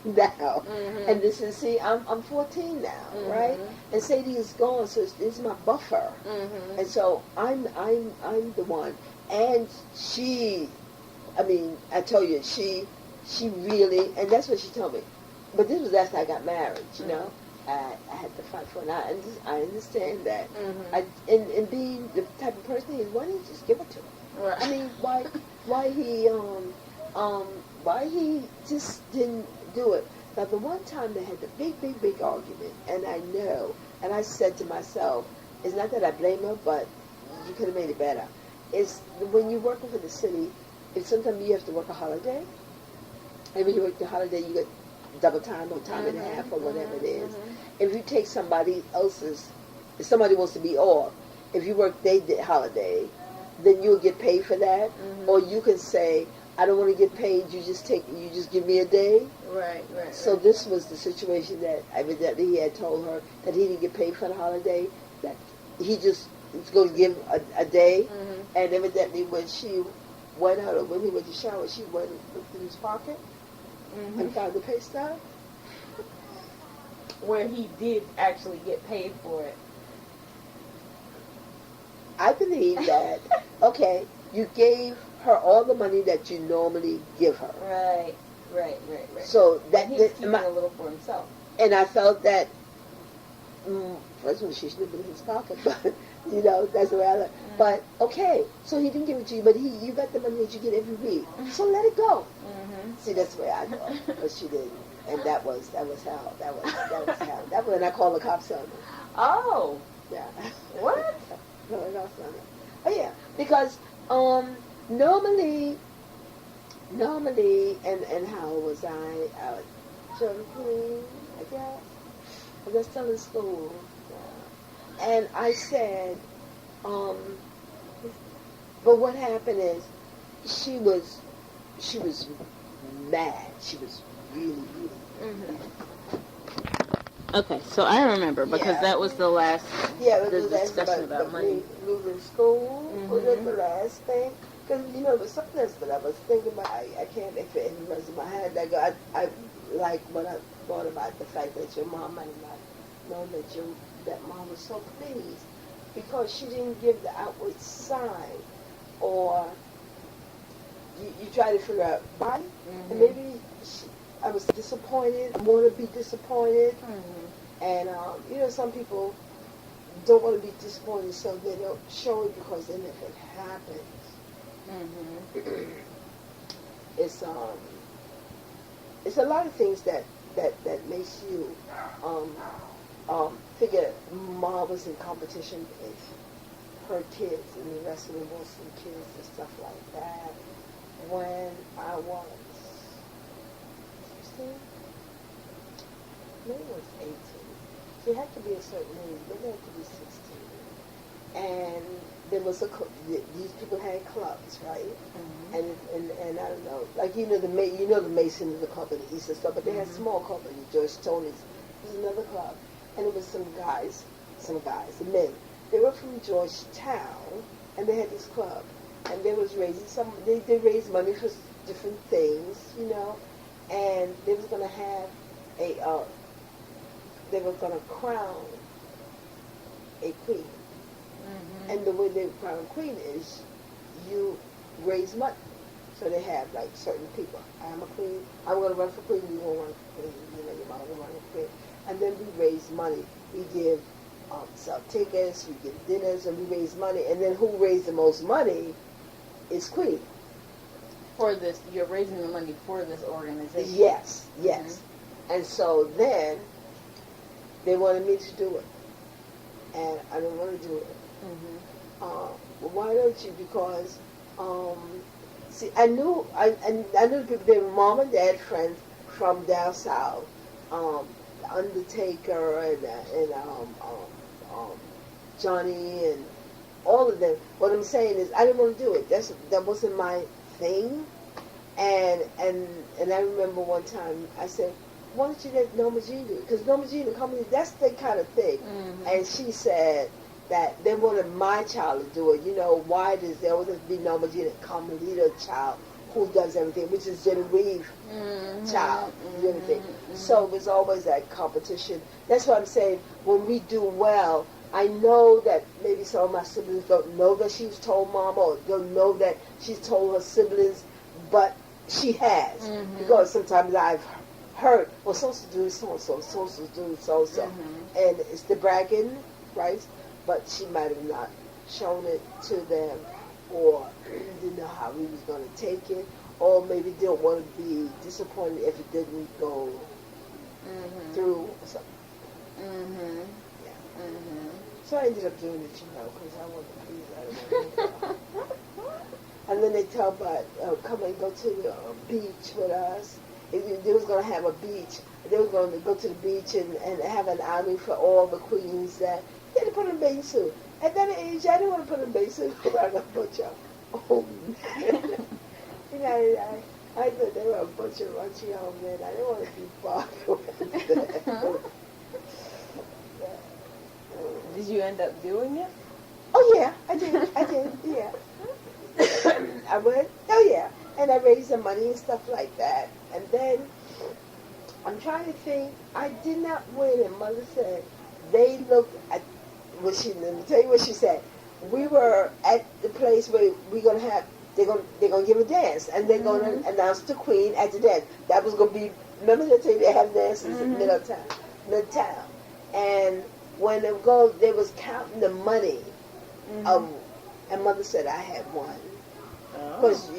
B: Now. And this is, see, I'm 14 now, right? And Sadie is gone, so it's my buffer. And so I'm the one. And she, I mean, I tell you, she really, and that's what she told me. But this was after I got married, you know. I had to fight for it. And I understand that. And being the type of person he is, why didn't you just give it to him?
A: Right.
B: I mean, why he just didn't do it. Now, the one time they had the big argument, and I know, and I said to myself, it's not that I blame her, but you could have made it better. It's when you're working for the city, sometimes you have to work a holiday, and when you work the holiday, you get double time or time and a half or whatever it is. If you take somebody else's, if somebody wants to be off, if you work their holiday, then you'll get paid for that. Or you can say, I don't want to get paid, you just give me a day.
A: Right.
B: So this was the situation that evidently he had told her that he didn't get paid for the holiday, that he just was going to give a day. And evidently when she went out, or when he went to shower, she went and looked in his pocket and found the pay stub.
A: Where he did actually get paid for it.
B: I believe that, okay, you gave her all the money that you normally give her.
A: Right.
B: So that
A: he's keeping a little for himself.
B: And I felt that, first of all, she should have been in his pocket, but, you know, that's the way I look. But, okay, so he didn't give it to you, but you got the money that you get every week. So let it go. See, that's the way I go. But she didn't. And that was hell. That was hell. That was when I called the cops on her.
A: Oh.
B: Yeah.
A: What?
B: Oh yeah, because normally, and how was I? 17, I guess. I was still in school, and I said, but what happened is, she was mad. She was really mad.
A: Okay, so I remember because that was the last
B: the
A: discussion about money.
B: Losing school was the last thing. Because, you know, there's something else that I was thinking about. I can't think of it in the rest of my head. I like what I thought about the fact that your mom might not know that mom was so pleased because she didn't give the outward sign, or you try to figure out why.
A: Mm-hmm.
B: And maybe I was disappointed, want to be disappointed.
A: Mm-hmm.
B: And, you know, some people don't want to be disappointed, so they don't show it, because then if it happens,
A: Mm-hmm.
B: it's a lot of things that makes you figure mom was in competition with her kids and the rest of the Wilson kids and stuff like that. When I was 16, maybe it was 18. She had to be a certain age, maybe it had to be 16. And there was these people had clubs, right?
A: Mm-hmm.
B: And I don't know, like the Masons of the club in the East and stuff, but they had small clubs, like the George Tony's. There was another club, and it was some guys, the men. They were from Georgetown, and they had this club, and they was raising they raised money for different things, you know, and they was gonna have they were gonna crown a queen.
A: Mm-hmm.
B: And the way they crown a queen is you raise money. So they have like certain people. I'm a queen. I'm going to run for queen. You won't run for queen. You know, your mom will run for queen. And then we raise money. We give sell tickets. We give dinners, and we raise money. And then who raised the most money is queen.
A: For this, you're raising the money for this organization.
B: Yes.
A: Mm-hmm.
B: And so then they wanted me to do it, and I didn't want to do it.
A: Mm-hmm.
B: Why don't you? Because see, I knew the people. They were mom and dad friends from down south, the Undertaker and Johnny and all of them. What I'm saying is, I didn't want to do it. That wasn't my thing. And I remember one time I said, why don't you let Norma Jean do it? Because Norma Jean and company, that's their kind of thing.
A: Mm-hmm.
B: And she said that they wanted my child to do it. You know, why does there always be Norma Jean and Carmelita child who does everything, which is Genevieve child, everything.
A: Mm-hmm.
B: So it was always that competition. That's what I'm saying. When we do well, I know that maybe some of my siblings don't know that she was told mama, or don't know that she's told her siblings, but she has.
A: Mm-hmm.
B: Because sometimes I've heard, well, so-and-so do so-and-so, so-and-so do so-and-so.
A: Mm-hmm.
B: And it's the bragging, right? But she might have not shown it to them, or didn't know how we was going to take it, or maybe didn't want to be disappointed if it didn't go through or something.
A: Mm-hmm.
B: Yeah.
A: Mm-hmm.
B: So I ended up doing it, because I wasn't pleased. I didn't want to go. And then they tell about come and go to the beach with us. They was going to have a beach. They were going to go to the beach and have an outing for all the queens that they had to put in a bathing suit. At that age, I didn't want to put in a bathing suit. I got a bunch of old men. You know, I thought they were a bunch of raunchy old men. I didn't want to be bothered with that.
A: Did you end up doing it?
B: Oh yeah, I did, yeah. I went, oh yeah, and I raised the money and stuff like that. And then, I'm trying to think, I did not win, and Mother said, they looked at, let me tell you what she said. We were at the place where we're going to have, they're gonna give a dance, and they're going to announce the queen at the dance. That was going to be, remember they have dances in Midtown. And when they was counting the money, and Mother said I had one. Because,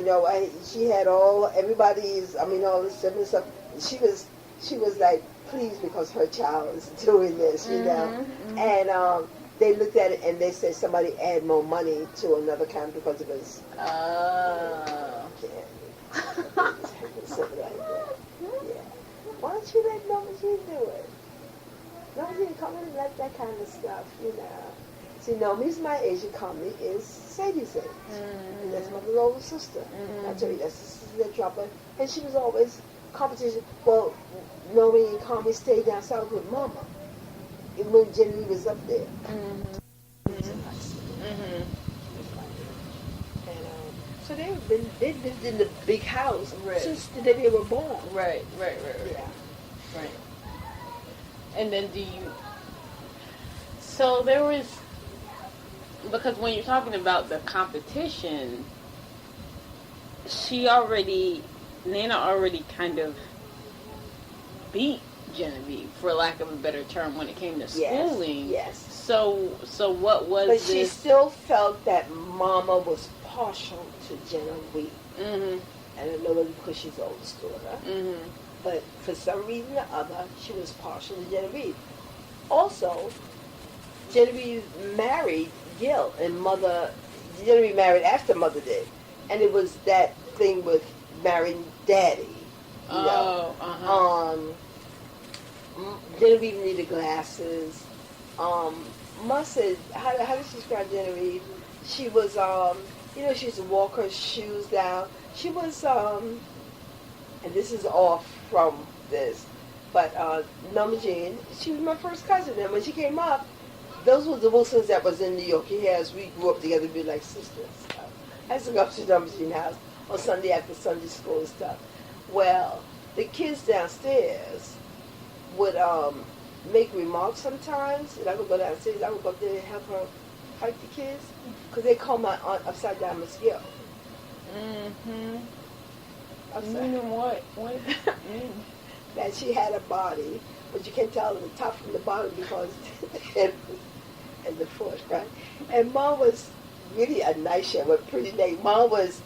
B: she had everybody's, all the siblings stuff. She was like pleased because her child is doing this, And they looked at it and they said somebody add more money to another account because it was something like that. Yeah. Why don't you let Norma Jean do it? Norma Jean come in and like that kind of stuff, See, Naomi's my age, and Conley is Sadie's age. And that's my little older sister. I tell you, that's the sister that dropped her. And she was always competition. Well, Naomi and Conley stayed down south with Mama. Even when Jenny was up there. And, so they lived in the big house
A: Right.
B: since the day they were born.
A: Right.
B: Yeah.
A: Right. And then do you? So there was, because when you're talking about the competition, Nana already kind of beat Genevieve, for lack of a better term, when it came to schooling.
B: Yes.
A: So what was
B: But
A: this?
B: she still felt that Mama was partial to Genevieve.
A: Mm-hmm.
B: And I know it because she's the oldest daughter.
A: Mm-hmm.
B: But for some reason or other, she was partial to Genevieve. Also, Genevieve married Gil, and Genevieve married after Mother did. And it was that thing with marrying Daddy. You know?
A: Uh-huh.
B: Genevieve needed glasses. Ma said, how did she describe Genevieve? She was, she used to walk her shoes down. She was, and this is off from this, but Norma Jean, she was my first cousin. And when she came up, those were the Wilsons that was in New York. We grew up together, we were like sisters. I used to go up to Norma Jean's house on Sunday after Sunday school and stuff. Well, the kids downstairs would make remarks sometimes, and I would go downstairs. I would go up there and help her fight the kids, because they call my aunt upside down Miss Gill.
A: Mm-hmm.
B: Meaning
A: what?
B: That she had a body, but you can't tell the top from the bottom because and the foot, right? And Mom was really a nice young, but pretty name. Mom was,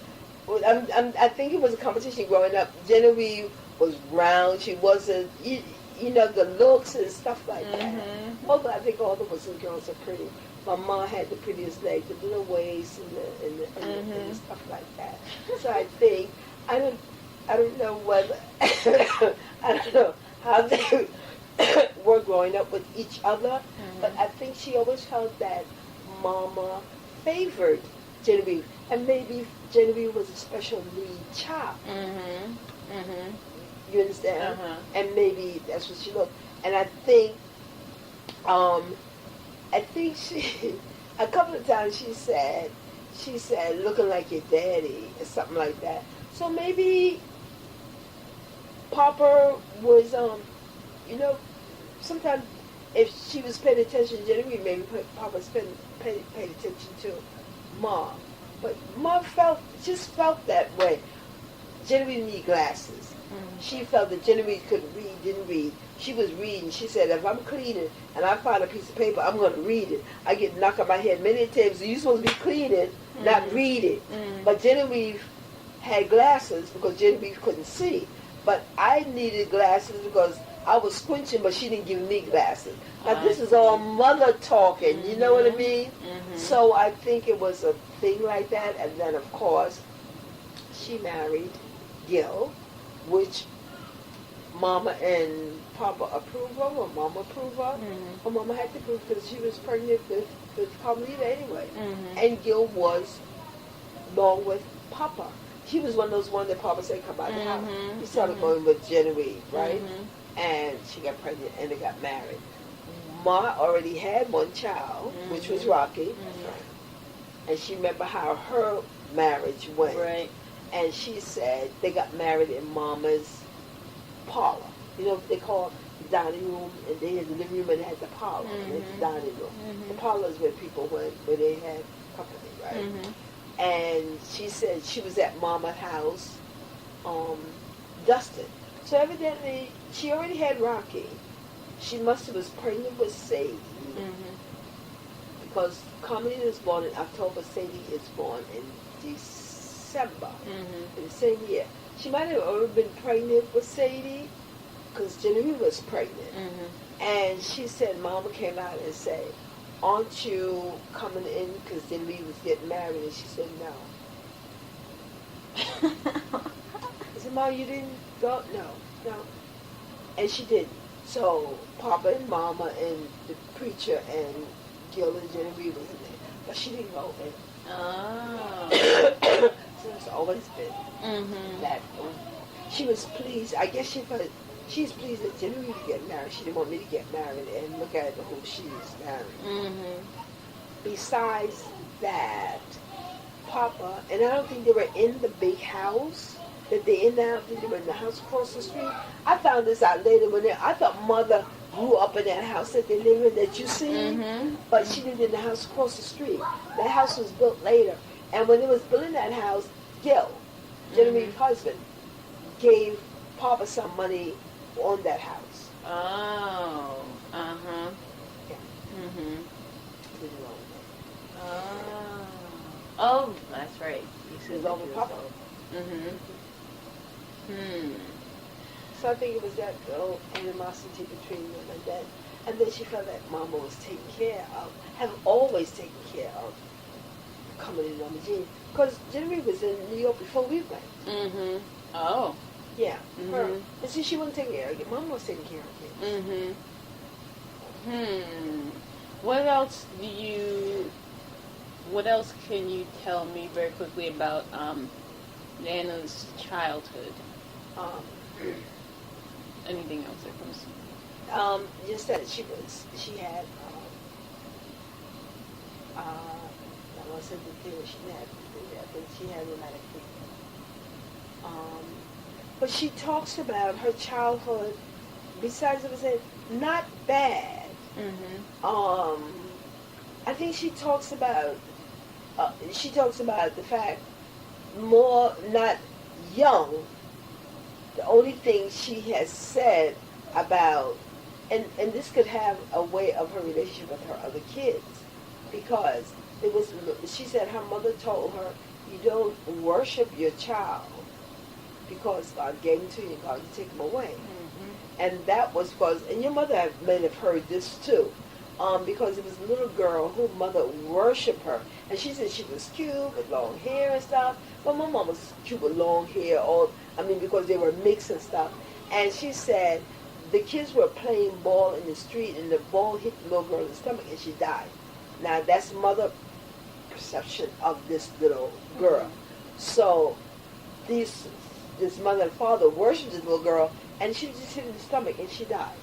B: I think it was a competition growing up. Genevieve was round. She wasn't, the looks and stuff like that. Although I think all the Wilson girls are pretty. My mom had the prettiest legs, the little waist and the stuff like that. So I think, I don't know whether, I don't know how they were growing up with each other, but I think she always felt that Mama favored Genevieve, and maybe Genevieve was a special need child. You understand? And maybe that's what she looked. And I think she, a couple of times she said, looking like your daddy, or something like that. So maybe Papa was, sometimes if she was paying attention to Genevieve, maybe Papa paid attention to Mom. But Mom just felt that way. Genevieve needed glasses. She felt that Genevieve didn't read. She was reading. She said, if I'm cleaning and I find a piece of paper, I'm going to read it. I get knocked on my head many times. You're supposed to be cleaning, not reading. But Genevieve had glasses because Genevieve couldn't see. But I needed glasses because I was squinching, but she didn't give me glasses. Now, this is all mother talking, you know what I mean? So I think it was a thing like that. And then, of course, she married Gil, which Mama and Papa approved of, or Mama approved of, or Mama had to prove because she was pregnant with Carmelita anyway. And Gil was along with Papa. He was one of those ones that Papa said, come out of the house. He started going with Genevieve, right? And she got pregnant and they got married. Ma already had one child, which was Rocky. And she remembered how her marriage went.
A: Right.
B: And she said they got married in Mama's parlor. You know what they call the dining room, and they had the living room and they had the parlor, and the dining room. The parlor is where people went, where they had company, right? And she said she was at Mama's house, dusting. So evidently, she already had Rocky. She must have was pregnant with Sadie. Because Carmelita is born in October, Sadie is born in December, in the same year. She might have already been pregnant with Sadie, because Genevieve was pregnant. And she said, Mama came out and said, aren't you coming in because Genevieve was getting married? And she said, no. I said, Mom, you didn't go? No. And she didn't. So Papa and Mama and the preacher and Gil and Genevieve was in there. But she didn't go in.
A: Oh.
B: So it's always been that. She was pleased. I guess she's pleased that Genevieve would get married. She didn't want me to get married and look at who she is marrying. Besides that, Papa, and I don't think they were in the big house that they in now. I think they were in the house across the street. I found this out later I thought Mother grew up in that house that they live in that you see, but she lived in the house across the street. That house was built later, and when they was building that house, Gil, Genevieve's husband, gave Papa some money on that house.
A: Oh.
B: Yeah. Didn't know
A: Oh. Oh, that's right. You
B: it
A: said
B: was over Papa. So I think it was that little animosity between them, and then she felt that Mama was taken care of, have always taken care of, coming in on the gene. Because Genevieve was in New York before we went.
A: Oh.
B: Yeah, her. And see, she wasn't taking care of it. Mama was taking care of kids.
A: What else what else can you tell me very quickly about Nana's childhood? Anything else that comes?
B: Just that she had, I want to say the thing she had, but she had rheumatic fever. But she talks about her childhood, besides it was not bad. I think she talks about the fact more not young. The only thing she has said about, and this could have a way of her relationship with her other kids, because she said her mother told her, you don't worship your child because God gave him to you and God can take him away. And that was because, and your mother may have heard this too, because it was a little girl who mother worshiped her. And she said she was cute with long hair and stuff. But my mom was cute with long hair, because they were mixed and stuff. And she said the kids were playing ball in the street and the ball hit the little girl in the stomach and she died. Now that's mother perception of this little girl. So this mother and father worshipped this little girl and she just hit in the stomach and she died.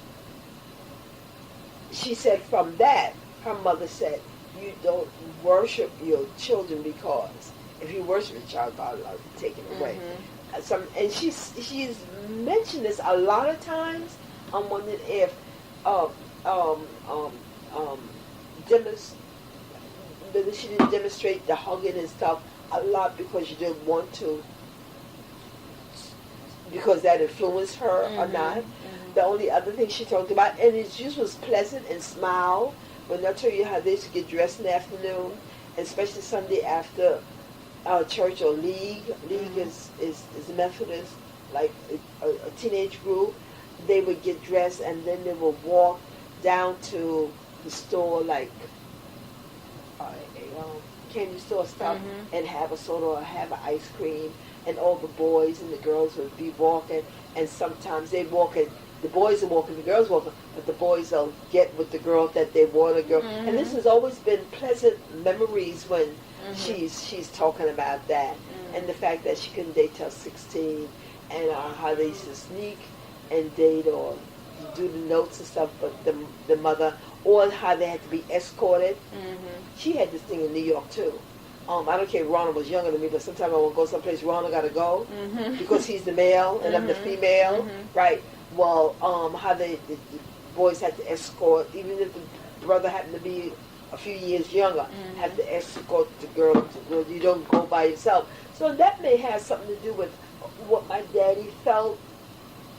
B: She said from that, her mother said, you don't worship your children because if you worship your child, God will take it away. And she's mentioned this a lot of times. I'm wondering if she didn't demonstrate the hugging and stuff a lot because she didn't want to, because that influenced her or not. The only other thing she talked about, and it just was pleasant and smile. When I tell you how they used to get dressed in the afternoon, especially Sunday after church or league. League is Methodist, like a teenage group. They would get dressed and then they would walk down to the store, like candy store stuff, and have a soda or have an ice cream. And all the boys and the girls would be walking, and sometimes they'd walk and the boys are walking, the girls walking, but the boys will get with the girl that they want to go. And this has always been pleasant memories when she's talking about that, and the fact that she couldn't date till 16, and how they used to sneak and date or do the notes and stuff, but the mother, or how they had to be escorted. She had this thing in New York too. I don't care if Ronald was younger than me, but sometimes I want to go someplace, Ronald got to go because he's the male and I'm the female, right? Well, how the boys had to escort, even if the brother happened to be a few years younger, had to escort the girl. You don't go by yourself. So that may have something to do with what my daddy felt,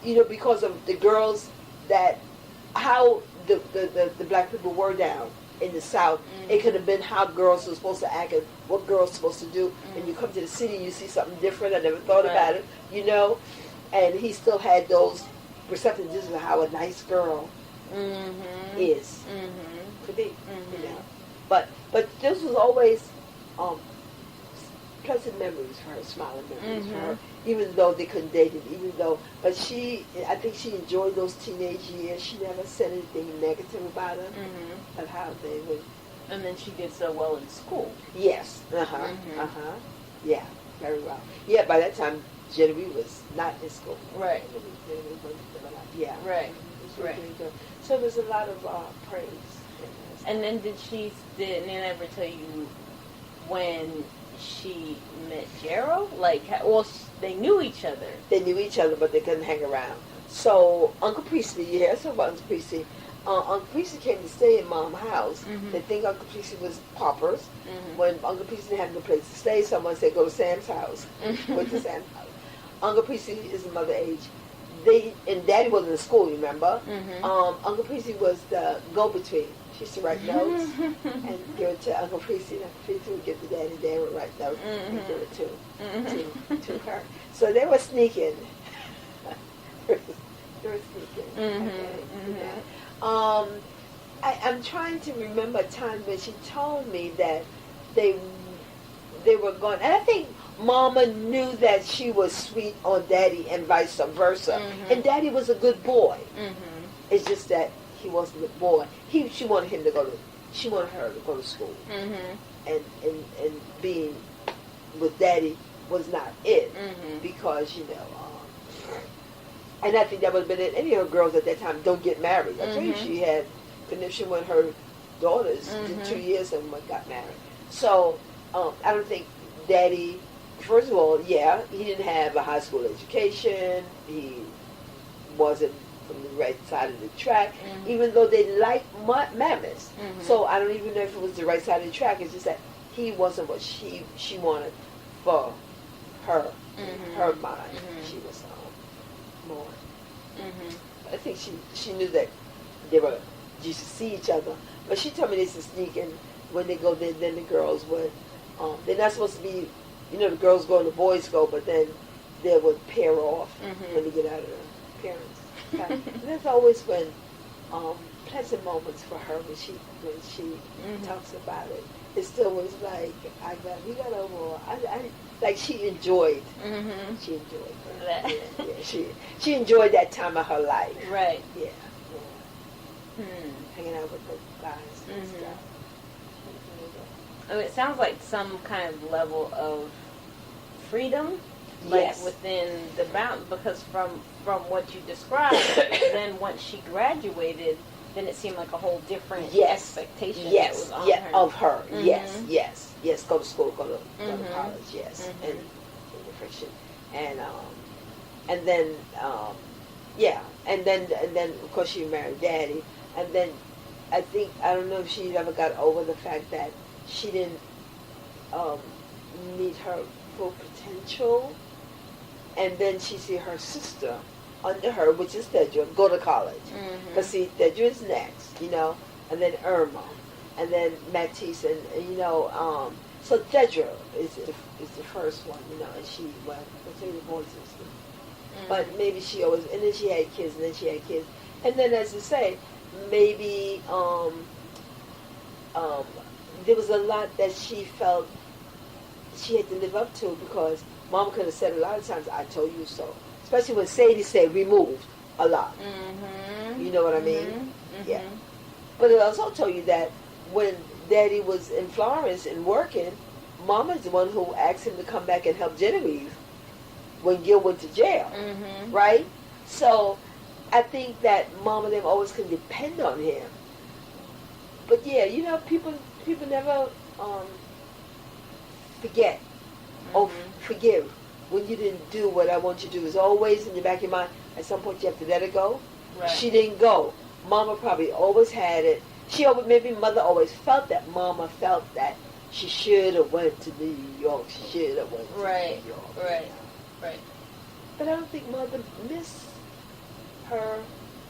B: because of the girls that, how the black people were down in the South. It could have been how girls were supposed to act and what girls were supposed to do. And you come to the city, you see something different. I never thought about it, And he still had those perceptions. This is how a nice girl is, could be, But this was always pleasant memories for her, smiling memories for her, even though they couldn't date it, but I think she enjoyed those teenage years. She never said anything negative about them, of how they would.
A: And then she did so well in school.
B: Yes, yeah, very well. Yeah, by that time, Genevieve was not in school.
A: Right.
B: Yeah.
A: Right. Right.
B: So there's a lot of praise.
A: And then did Nana ever tell you
C: when she met Gerald? Like, well, they knew each other.
D: They knew each other, but they couldn't hang around. So Uncle Priestley, you hear something about Uncle Priestley? Uncle Priestley came to stay in Mom's house.
C: Mhm.
D: They think Uncle Priestley was paupers.
C: Mhm.
D: When Uncle Priestley had no place to stay, someone said, go to Sam's house. Went to Sam's house. Uncle Priestley is the mother age. And Daddy wasn't in school, remember?
C: Mhm.
D: Uncle Priestley was the go-between. She used to write notes and give it to Uncle Priestley. And Uncle Priestley would give it to Daddy. Daddy would write notes and give it to her. So they were sneaking. They were sneaking. Okay. I'm trying to remember a time when she told me that they were going, and I think Mama knew that she was sweet on Daddy and vice versa. And Daddy was a good boy. It's just that he wasn't a boy. She wanted him to go to. She wanted her to go to school. And being with Daddy was not it because and I think that would have been it. Any of her girls at that time don't get married. I told you she had connection with her daughters in 2 years and got married. So I don't think Daddy. First of all, yeah, he didn't have a high school education. He wasn't from the right side of the track, even though they liked mammoths. So I don't even know if it was the right side of the track. It's just that he wasn't what she wanted for her, her mind. She was more. I think she knew that they were used to see each other. But she told me they used to sneak, and when they go, then the girls would. They're not supposed to be. The girls go and the boys go, but then they would pair off when they get out of the parents. And that's always when pleasant moments for her when she talks about it. It still was like we got over. Like she enjoyed. She enjoyed that. Yeah, she enjoyed that time of her life.
C: Right.
D: Yeah. Hanging out with the guys and stuff.
C: I mean, it sounds like some kind of level of freedom, like
D: Yes.
C: within the bound. Because from what you described, then once she graduated, then it seemed like a whole different expectation that was on her.
D: Of her. Yes. Go to school, go to college. Yes, and the friction, and then and then of course she married Daddy, and then I don't know if she ever got over the fact that she didn't meet her full potential, and then she see her sister under her, which is Thedra, go to college. Because see, Thedra is next, and then Irma, and then Matisse, and so Thedra is the first one, and she, let's say the boy sister. But maybe she always, and then she had kids, and then as you say, maybe there was a lot that she felt she had to live up to because Mom could have said a lot of times, I told you so. Especially when Sadie said removed a lot. You know what I mean? Yeah. But it also told you that when Daddy was in Florence and working, Mama's the one who asked him to come back and help Genevieve when Gil went to jail. Right? So I think that Mom and them always can depend on him. But yeah, people never forget or forgive when you didn't do what I want you to do. It's always in the back of your mind, at some point you have to let it go.
C: Right.
D: She didn't go. Mama probably always had it. Maybe Mother always felt that Mama felt that she should have went to New York. She should have went to New York.
C: Right.
D: But I don't think Mother missed her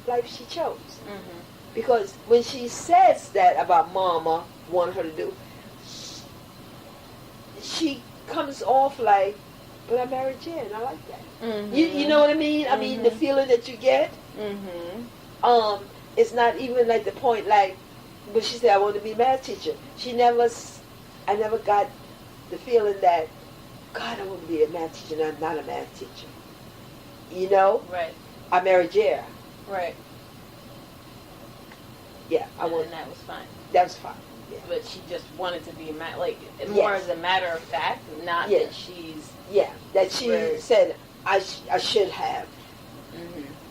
D: life she chose. Because when she says that about Mama wanting her to do, she comes off like, but I married Jen, I like that. You know what I mean? I mean, the feeling that you get, it's not even like the point, like, when she said, I want to be a math teacher. I never got the feeling that, God, I want to be a math teacher, and I'm not a math teacher.
C: Right.
D: I married Jer.
C: Right.
D: Yeah,
C: And that was fine.
D: That was fine. Yeah.
C: But she just wanted to be more as a matter of fact, not that she's...
D: Yeah, that she said, I should have.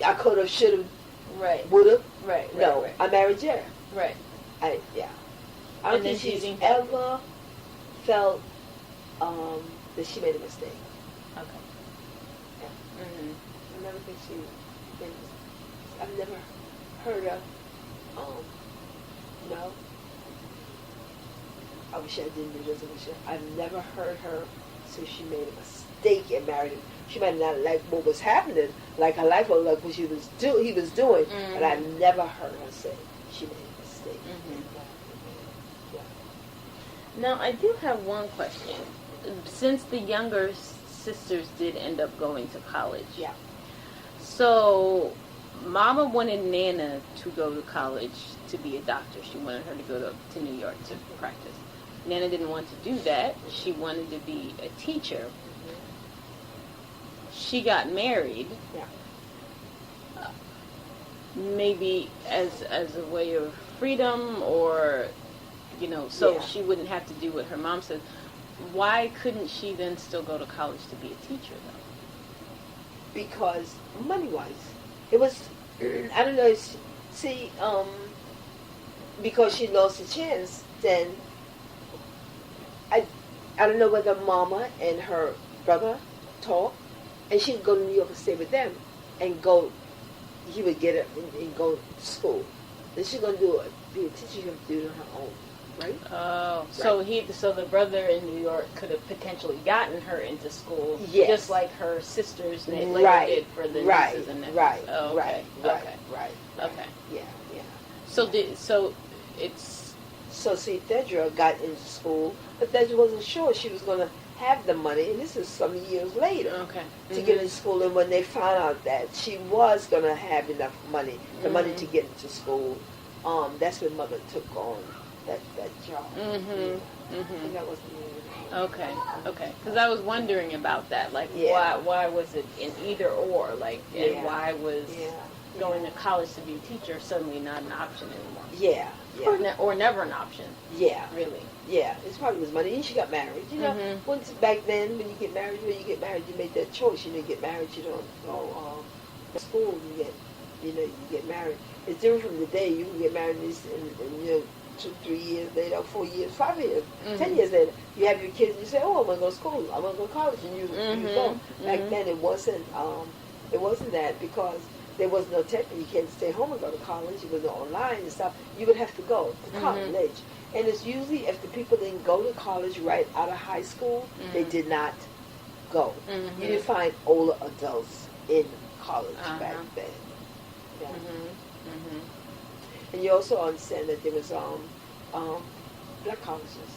D: I could have, should have, would have.
C: Right.
D: No, I married Jerry.
C: Right.
D: I don't think she's ever felt that she made a mistake.
C: Okay.
D: Yeah.
C: Mhm.
D: I never think she made a mistake. I've never heard her, no. I wish I didn't do this. I've never heard her say she made a mistake and married him. She might not like what was happening, like her life was like what he was doing, but I've never heard her say she made a mistake. Yeah.
A: Now, I do have one question. Since the younger sisters did end up going to college,
D: Yeah.
A: so Mama wanted Nana to go to college to be a doctor. She wanted her to go to New York to practice. Nana didn't want to do that. She wanted to be a teacher. She got married.
D: Yeah.
A: Maybe as a way of freedom, or so
D: Yeah.
A: she wouldn't have to do what her mom said. Why couldn't she then still go to college to be a teacher, though?
D: Because money-wise, it was. I don't know. See, because she lost a chance, then I don't know whether Mama and her brother talked, and she would go to New York and stay with them, and go. He would get her and go to school. Then she's gonna be a teacher. She have to do it on her own, right?
A: Oh, so the brother in New York could have potentially gotten her into school,
D: Yes.
A: just like her sisters later
D: Right.
A: did for the
D: Right.
A: nieces and nephews.
D: Right.
A: Oh, okay.
D: Right.
A: Okay.
D: Right.
A: Okay.
D: Yeah.
A: So it's
D: So see, Thedra got into school, but Thedra wasn't sure she was going to have the money, and this is some years later,
A: okay
D: to get into school. And when they found out that she was going to have enough money, the money to get into school, that's when Mother took on that job. And that was
A: Okay. Because I was wondering about that. Like,
D: Yeah.
A: why was it in either or? Like, and
D: Yeah.
A: why was
D: Yeah.
A: going to college to be a teacher suddenly not an option anymore?
D: Yeah.
A: Or never an option,
D: Yeah.
A: really.
D: Yeah, it's probably was money. And she got married. Once back then, when you get married, you make that choice. You get married. You don't go to school. You get married. It's different from today. You can get married and 2, 3 years later, 4 years, 5 years, 10 years later, you have your kids. And you say, "Oh, I want to go to school. I want to go to college," and you go. Back then, it wasn't that, because there was no tech, and you can't stay home and go to college. It was online and stuff. You would have to go to college. And it's usually if the people didn't go to college right out of high school, they did not go. You didn't find older adults in college back then. Yeah. And you also understand that there was black colleges,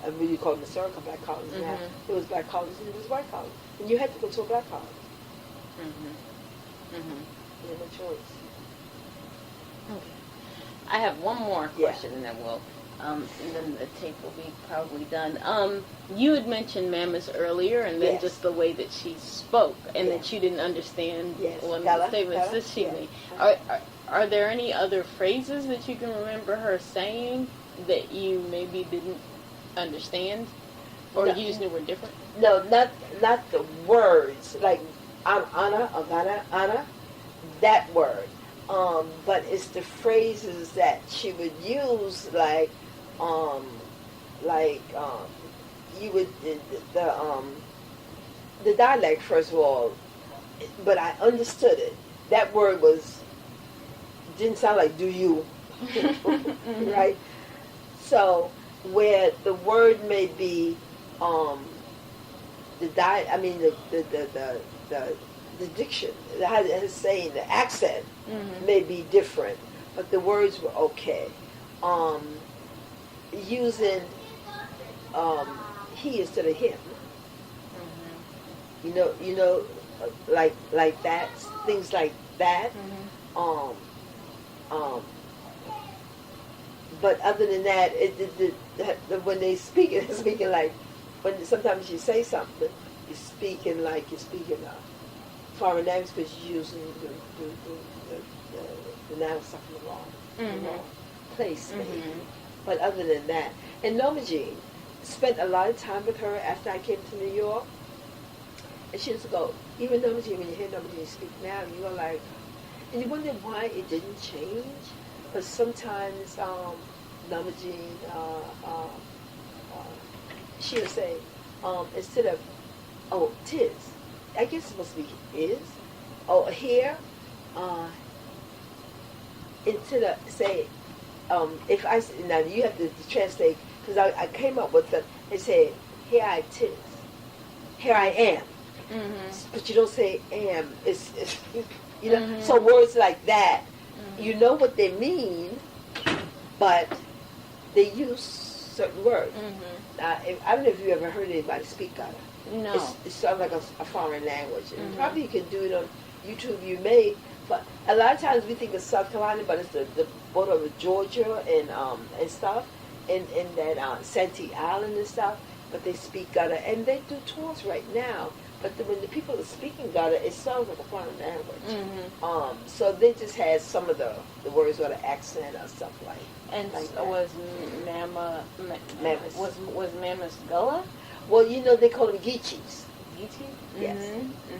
D: and we call them historical black colleges now. There was black colleges and there was white colleges, and you had to go to a black college. You had no choice.
A: Okay. I have one more
D: Yeah.
A: question, and then and then the tape will be probably done. You had mentioned Mammoth earlier, and then
D: Yes.
A: just the way that she spoke, and
D: Yeah.
A: that you didn't understand
D: Yes.
A: one of the
D: Bella,
A: statements
D: Bella,
A: that she
D: yeah.
A: made. Are there any other phrases that you can remember her saying that you maybe didn't understand, or
D: No.
A: you just knew were different?
D: No, not the words like Anna, Anna, that word. But it's the phrases that she would use, like you would the dialect, first of all. But I understood it. That word didn't sound like "do you," right? So where the word may be the diction, how it's saying, the accent may be different, but the words were okay. Using he instead of him. Like that, things like that. But other than that, when they speak, it's speaking like, when sometimes you say something, you're speaking like you're speaking foreign language, because you're using the noun stuff in the wrong place, maybe. But other than that, and Norma Jean spent a lot of time with her after I came to New York. And she used to go, even Norma Jean, when you hear Norma Jean speak now, you go like, and you wonder why it didn't change. But sometimes Norma Jean she'll say, instead of, oh, tis, I guess it's supposed to be is, oh, here, instead of say, if I, now you have to translate, because I came up with it, and say, here I tis, here I am. But you don't say am. It's you know. So words like that, you know what they mean, but they use certain words. I don't know if you ever heard anybody speak Ghana.
C: No.
D: It sounds like a foreign language. And probably you can do it on YouTube. You may, but a lot of times we think of South Carolina, but it's the border of Georgia and stuff, and that Santee Island and stuff. But they speak Ghana, and they do tours right now. But when the people are speaking Ghana, it sounds like a foreign language. So they just had some of the words or the accent or stuff like.
C: And
D: like
C: so was
D: Mammoth.
C: was Mammoth Gullah?
D: Well, you know they call them Geechees.
C: Geechee?
D: Yes.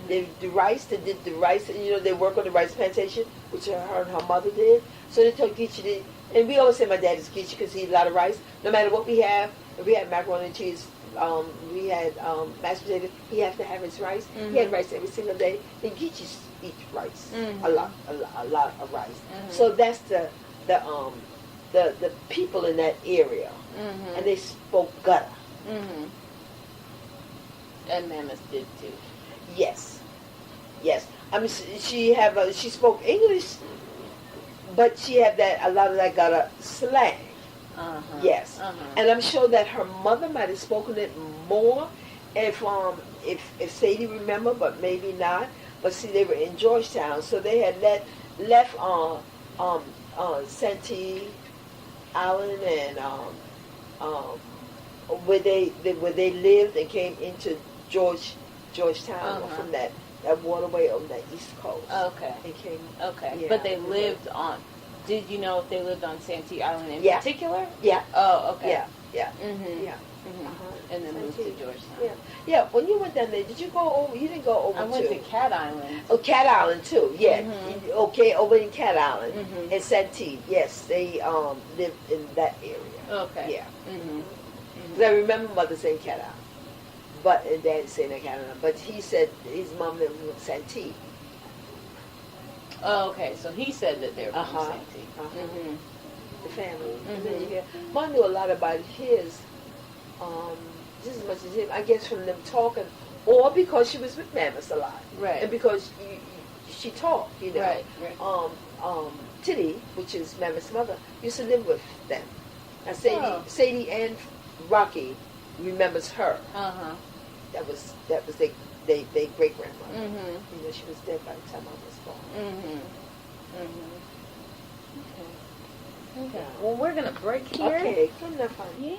D: They the rice. They did the rice. And, you know they work on the rice plantation, which her and her mother did. So they told Geechee, and we always say my dad is Geechee because he eats a lot of rice. No matter what we have, if we had macaroni and cheese. We had mashed potatoes. He has to have his rice. He had rice every single day. The Geechees eat rice a lot of rice. So that's the people in that area, and they spoke Gutta.
C: And Mammoth did too.
D: Yes. I mean, she spoke English, but she had a lot of that Gutta slang. Yes, and I'm sure that her mother might have spoken it more, if Sadie remember, but maybe not. But see, they were in Georgetown, so they had left Santee Island and where they lived and came into Georgetown from that waterway on the East Coast.
C: Okay.
D: They came.
C: Okay.
D: Yeah,
C: But they lived on. Did you know if they lived on Santee Island in particular?
D: Yeah.
C: Oh, okay.
D: Yeah.
C: Yeah. And then moved to Georgetown. Yeah.
D: When you went down there, did you go over? You didn't go over.
C: I went to Cat Island.
D: Oh, Cat Island too. Yeah. Okay, over in Cat Island and Santee. Yes, they lived in that area.
C: Okay.
D: Yeah. Because I remember Mother saying Cat Island, but and Dad saying that Cat Island. But he said his mom lived in Santee.
C: Oh, okay. So he said that they were from Santee.
D: The family. And then you hear, Mom knew a lot about his, just as much as him, I guess from them talking, or because she was with Mammoth a lot.
C: Right.
D: And because she talked, you know.
C: Right.
D: Titty, which is Mammoth's mother, used to live with them. And Sadie and Rocky remembers her. That was their great grandmother. You know, she was dead by the time I was born.
C: Okay. Well, we're gonna break here.
D: Okay, good enough.
C: Yeah.